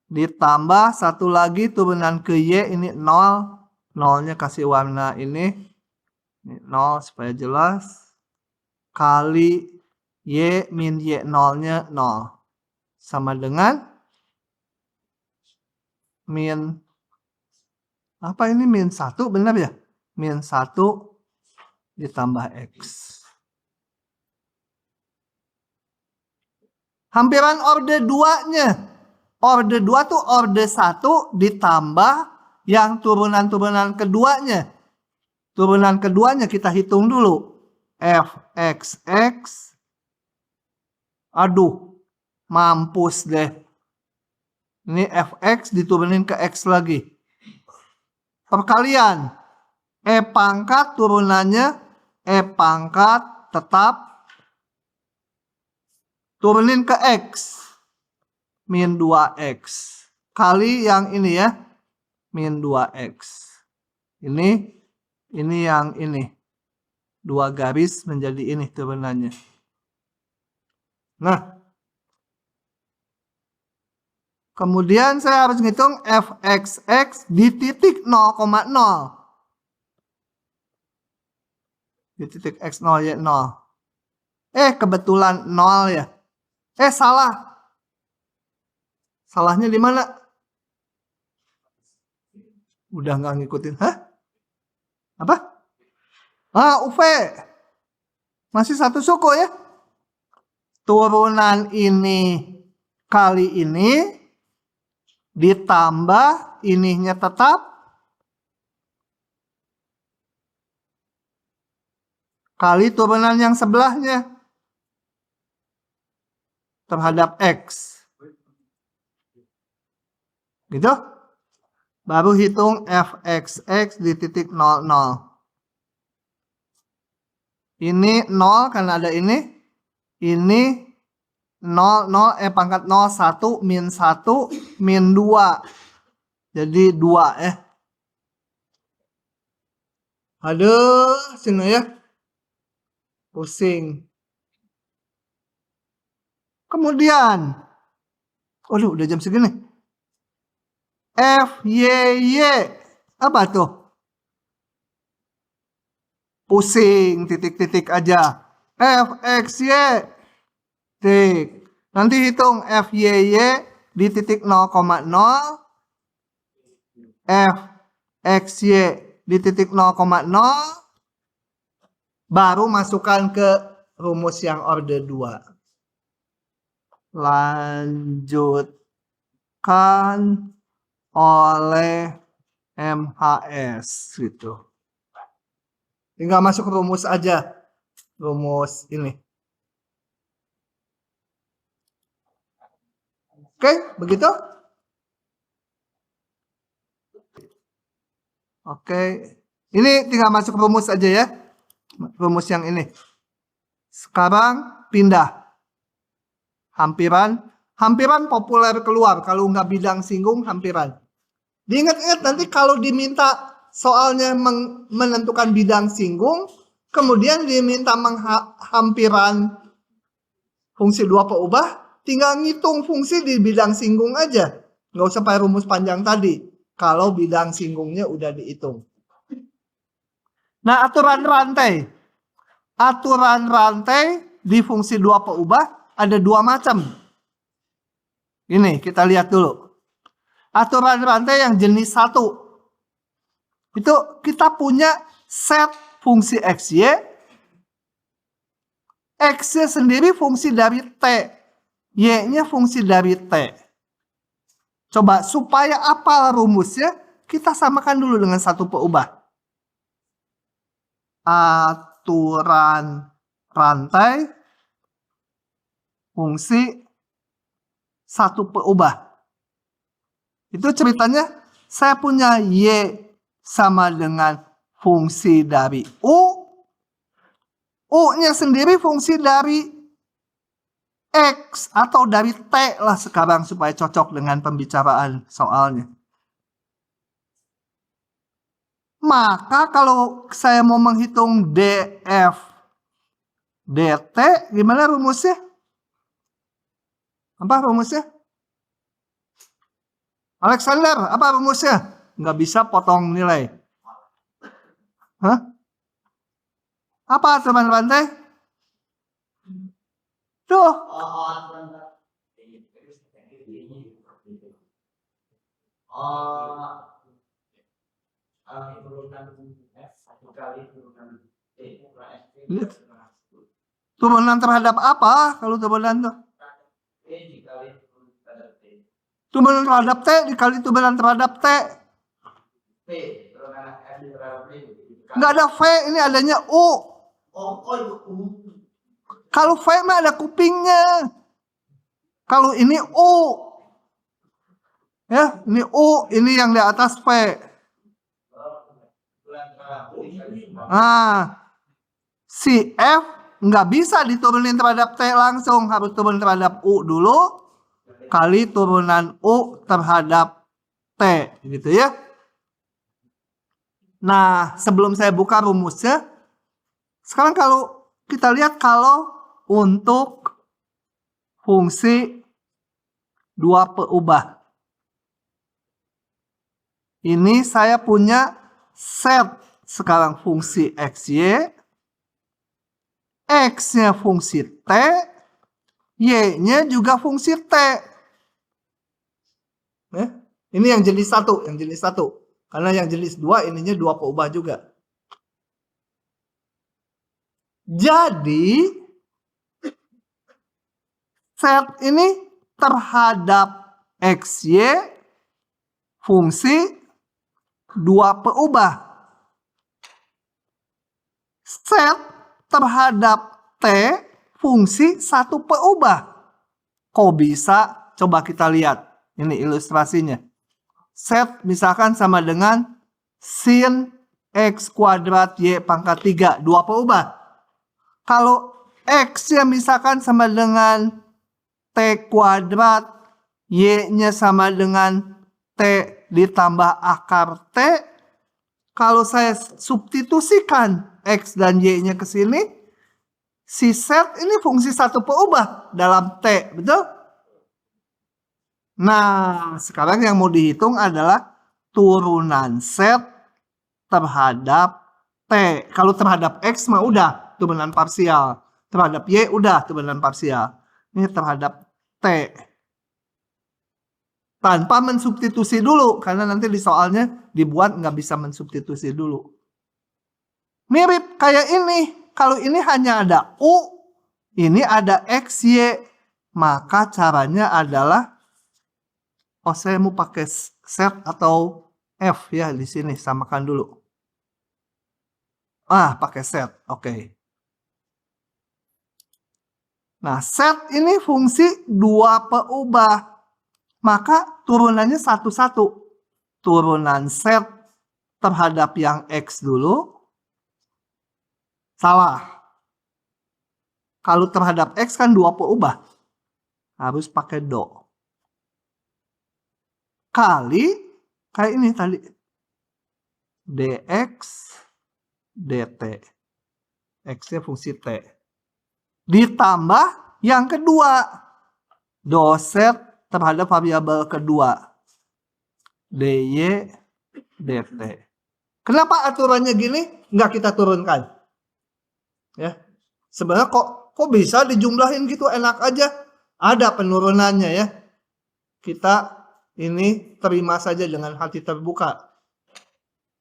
Ditambah satu lagi turunan ke Y ini 0. 0-nya kasih warna ini. Ini 0 supaya jelas. Kali Y min Y0-nya 0. Sama dengan min. Apa ini min 1 benar ya? Min 1 ditambah X. Hampiran orde 2-nya. Orde 2 tuh orde 1 ditambah yang turunan-turunan keduanya. Turunan keduanya kita hitung dulu. Fxx. Aduh. Mampus deh. Ini fx diturunin ke x lagi. Perkalian. E pangkat turunannya E pangkat tetap turunin ke x. Min 2x. Kali yang ini ya. Min 2x. Ini yang ini. 2 garis menjadi ini turunannya. Nah. Kemudian saya harus ngitung fxx di titik 0,0. Di titik x0 y 0. Kebetulan 0 ya. Salah. Salahnya di mana? Udah nggak ngikutin. Hah? Apa? UV. Masih satu suku ya. Turunan ini kali ini ditambah ininya tetap kali turunan yang sebelahnya terhadap x. Gitu? Baru hitung fxx di titik 00. Ini 0 karena ada ini. Ini 0, 0, pangkat 0, 1, min 1, min 2. Jadi 2 ya. Aduh, sini ya. Pusing. Kemudian. Waduh, udah jam segini. F, Y, Y. Apa tuh? Pusing, titik-titik aja. F, X, Y. Titik. Nanti hitung F, Y, Y di titik 0,0. F, X, Y di titik 0,0. Baru masukkan ke rumus yang order 2. Lanjutkan oleh MHS gitu. Tinggal masuk rumus aja. Rumus ini. Oke, begitu? Oke. Ini tinggal masuk rumus aja ya. Rumus yang ini. Sekarang pindah. Hampiran. Hampiran populer keluar. Kalau nggak bidang singgung, hampiran. Diingat-ingat nanti kalau diminta soalnya menentukan bidang singgung, kemudian diminta hampiran fungsi 2 peubah, tinggal ngitung fungsi di bidang singgung aja. Nggak usah pakai rumus panjang tadi. Kalau bidang singgungnya udah dihitung. Nah, aturan rantai. Aturan rantai di fungsi 2 peubah ada 2 macam. Ini kita lihat dulu. Aturan rantai yang jenis 1. Itu kita punya set fungsi XY. X-nya sendiri fungsi dari T. Y-nya fungsi dari T. Coba supaya apal rumusnya, kita samakan dulu dengan 1 peubah. Aturan rantai fungsi 1 peubah. Itu ceritanya saya punya Y sama dengan fungsi dari U. U-nya sendiri fungsi dari X atau dari T lah sekarang supaya cocok dengan pembicaraan soalnya. Maka kalau saya mau menghitung DF DT, gimana rumusnya? Apa rumusnya? Alexander, apa rumusnya? Nggak bisa potong nilai. Hah? Apa teman rantai? Tuh. Turunan terhadap apa kalau turunan tuh? Turunan terhadap T dikali turunan terhadap T. Nggak ada V, ini adanya U. Kalau V mah ada kupingnya. Kalau ini U, ya, ini U, ini yang di atas V. Nah, si F nggak bisa diturunin terhadap T langsung, harus turun terhadap U dulu, kali turunan U terhadap T, gitu ya. Nah, sebelum saya buka rumusnya, sekarang kalau kita lihat kalau untuk fungsi 2 peubah. Ini saya punya set sekarang fungsi XY, X-nya fungsi T, Y-nya juga fungsi T. Ini yang jenis 1, yang jenis 1. Karena yang jenis 2 ininya 2 peubah juga. Jadi set ini terhadap XY fungsi 2 peubah. Set terhadap T fungsi 1 peubah. Kok bisa? Coba kita lihat. Ini ilustrasinya. Set misalkan sama dengan sin X kuadrat Y pangkat 3. 2 peubah. Kalau X-nya misalkan sama dengan T kuadrat, Y-nya sama dengan T ditambah akar T. Kalau saya substitusikan X dan Y-nya ke sini, si set ini fungsi 1 peubah dalam T, betul? Nah, sekarang yang mau dihitung adalah turunan set terhadap T. Kalau terhadap X mah udah turunan parsial. Terhadap Y udah turunan parsial. Ini terhadap T. Tanpa mensubstitusi dulu. Karena nanti di soalnya dibuat nggak bisa mensubstitusi dulu. Mirip kayak ini. Kalau ini hanya ada U. Ini ada X, Y. Maka caranya adalah. Oh, saya mau pakai set atau F ya di sini. Samakan dulu. Pakai set. Oke. Nah, set ini fungsi 2 peubah. Maka turunannya satu-satu. Turunan set terhadap yang X dulu. Salah. Kalau terhadap X kan 2 peubah. Harus pakai do. Kali, kayak ini tadi. dx, dt. X-nya fungsi T. Ditambah yang kedua. Do set terhadap variabel kedua. dy, dt. Kenapa aturannya gini? Nggak kita turunkan. Ya. Sebenarnya kok bisa dijumlahin gitu, enak aja. Ada penurunannya ya. Kita ini terima saja dengan hati terbuka.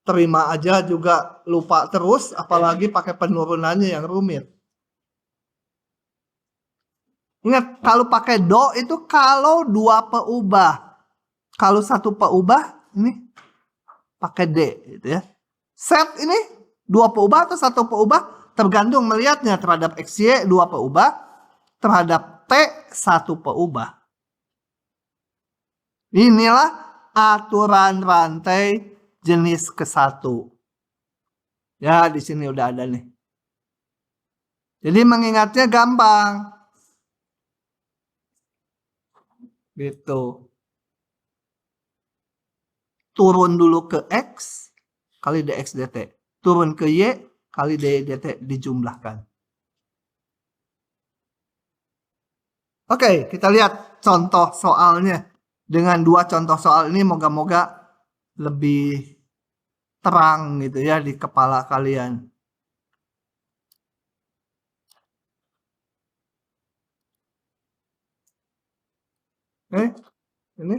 Terima aja juga lupa terus, apalagi pakai penurunannya yang rumit. Ingat, kalau pakai do itu kalau 2 peubah. Kalau 1 peubah, ini pakai D gitu ya. Set ini 2 peubah atau 1 peubah, tergantung melihatnya terhadap XY 2 peubah, terhadap T 1 peubah. Inilah aturan rantai jenis ke-1. Ya, di sini udah ada nih. Jadi mengingatnya gampang. Gitu. Turun dulu ke X kali dx dt. Turun ke Y kali dy dt dijumlahkan. Oke, kita lihat contoh soalnya. Dengan 2 contoh soal ini moga-moga lebih terang gitu ya di kepala kalian. Ini.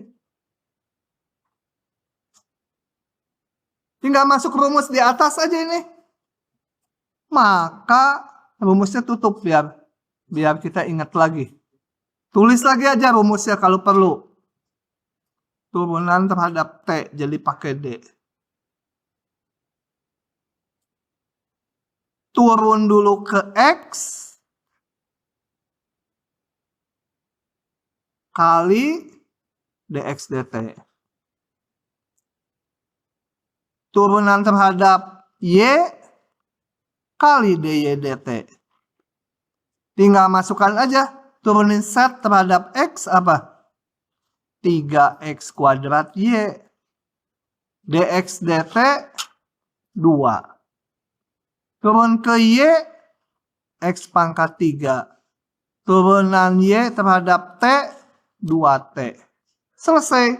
Tinggal masuk rumus di atas aja ini. Maka rumusnya tutup biar kita ingat lagi. Tulis lagi aja rumusnya kalau perlu. Turunan terhadap T, jadi pakai D. Turun dulu ke X. kali dx dt. Turunan terhadap y kali dy dt. Tinggal masukkan aja. Turunin set terhadap x apa? 3x kuadrat y. Dx dt 2. Turun ke y, x pangkat 3. Turunan y terhadap t, 2t. Selesai.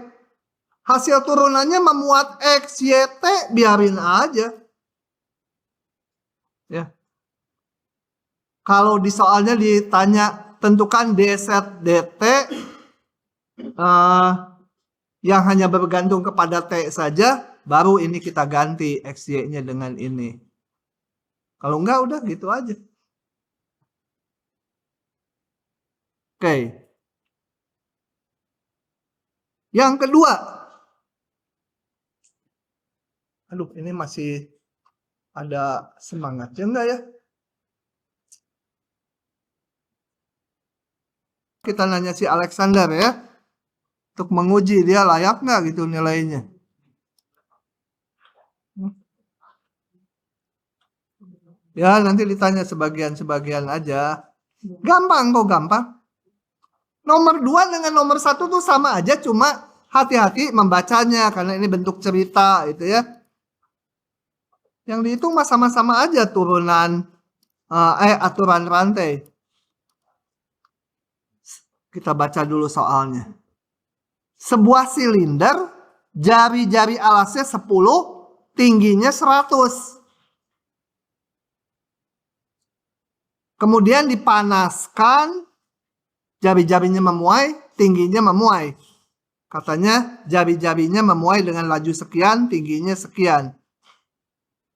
Hasil turunannya memuat x, y, t, biarin aja. Ya. Kalau di soalnya ditanya tentukan dz dt yang hanya bergantung kepada t saja, baru ini kita ganti x, y-nya dengan ini. Kalau enggak udah gitu aja. Oke. Yang kedua. Aduh, ini masih ada semangatnya enggak ya? Kita nanya si Alexander ya. Untuk menguji dia layak nggak gitu nilainya. Ya nanti ditanya sebagian-sebagian aja. Gampang kok, gampang. Nomor 2 dengan nomor 1 tuh sama aja, cuma hati-hati membacanya karena ini bentuk cerita itu ya. Yang dihitung mah sama-sama aja turunan aturan rantai. Kita baca dulu soalnya. Sebuah silinder, jari-jari alasnya 10, tingginya 100. Kemudian dipanaskan, jari-jarinya memuai, tingginya memuai. Katanya jari-jarinya memuai dengan laju sekian, tingginya sekian.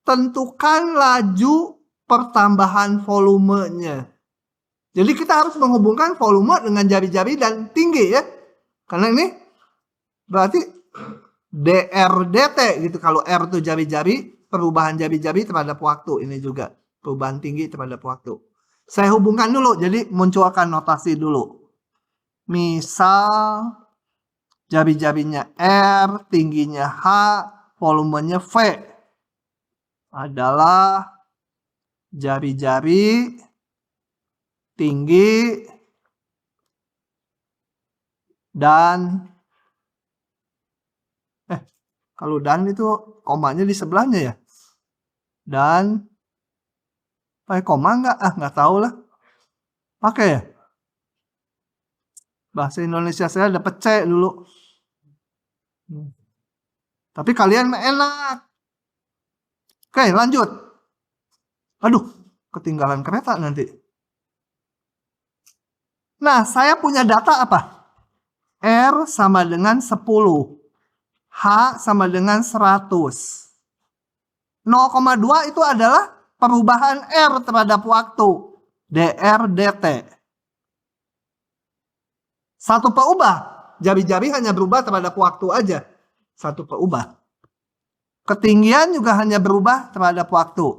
Tentukan laju pertambahan volumenya. Jadi kita harus menghubungkan volume dengan jari-jari dan tinggi ya. Karena ini berarti dr dt gitu. Kalau r itu jari-jari, perubahan jari-jari terhadap waktu. Ini juga perubahan tinggi terhadap waktu. Saya hubungkan dulu, jadi munculkan notasi dulu. Misal jari-jarinya R, tingginya H, volumenya V. Adalah jari-jari tinggi dan kalau dan itu komanya di sebelahnya ya. Dan pakai koma enggak? Enggak tahu lah. Pakai ya? Bahasa Indonesia saya dapat C dulu. Tapi kalian enak. Oke, lanjut. Aduh, ketinggalan kereta nanti. Nah, saya punya data apa? R sama dengan 10. H sama dengan 100. 0,2 itu adalah perubahan R terhadap waktu. dr dt. Satu peubah. Jari-jari hanya berubah terhadap waktu aja. Satu peubah. Ketinggian juga hanya berubah terhadap waktu.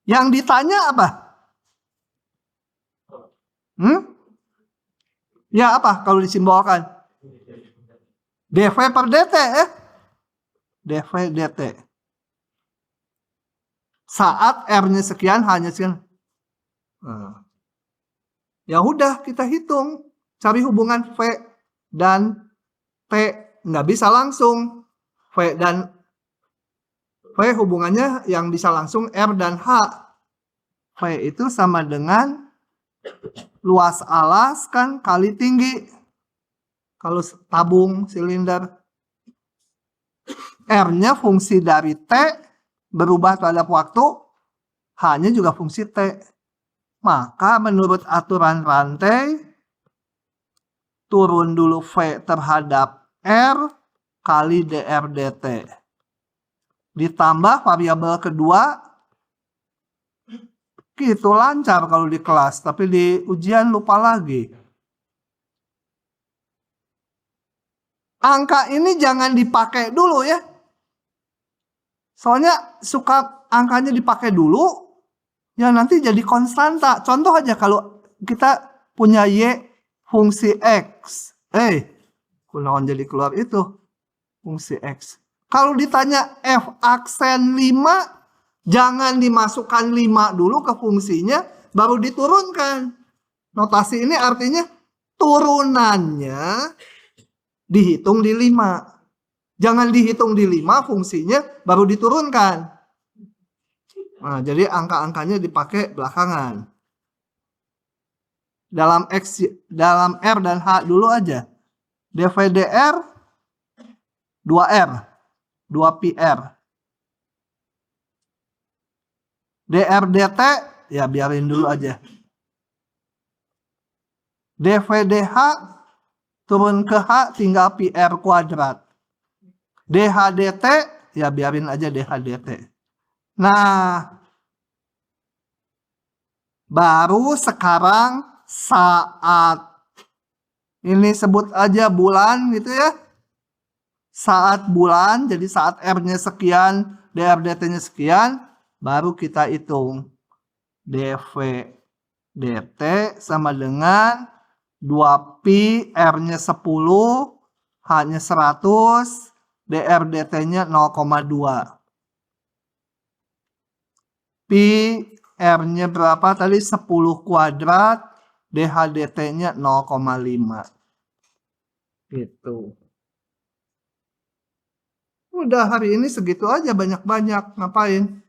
Yang ditanya apa? Ya apa kalau disimbolkan? dv per dt ya. dv dt. Saat R-nya sekian, hanya sekian. Ya udah kita hitung. Cari hubungan V dan T. Nggak bisa langsung. V dan V hubungannya yang bisa langsung R dan H. V itu sama dengan luas alas kan kali tinggi. Kalau tabung silinder. R-nya fungsi dari T berubah terhadap waktu. H-nya juga fungsi T. Maka menurut aturan rantai, turun dulu V terhadap R kali dr dt. Ditambah variabel kedua, gitu lancar kalau di kelas, tapi di ujian lupa lagi. Angka ini jangan dipakai dulu ya. Soalnya suka angkanya dipakai dulu, ya nanti jadi konstanta. Contoh aja kalau kita punya Y fungsi X. Kunaon jadi keluar itu fungsi X. Kalau ditanya F aksen 5, jangan dimasukkan 5 dulu ke fungsinya, baru diturunkan. Notasi ini artinya turunannya dihitung di 5. Jangan dihitung di 5 fungsinya, baru diturunkan. Nah, jadi angka-angkanya dipakai belakangan. Dalam R dan H dulu aja. DVDR 2R, 2PR. DRDT ya biarin dulu aja. DVDH turun ke H tinggal PR kuadrat. DHDT ya biarin aja DHDT. Nah, baru sekarang saat ini sebut aja bulan gitu ya. Saat bulan, jadi saat R-nya sekian, DRDT-nya sekian, baru kita hitung DV DT sama dengan 2pi, R-nya 10, H-nya 100, DRDT-nya 0,2. Pi, R-nya berapa tadi? 10 kuadrat, DHDT-nya 0,5. Gitu. Udah hari ini segitu aja, banyak-banyak. Ngapain?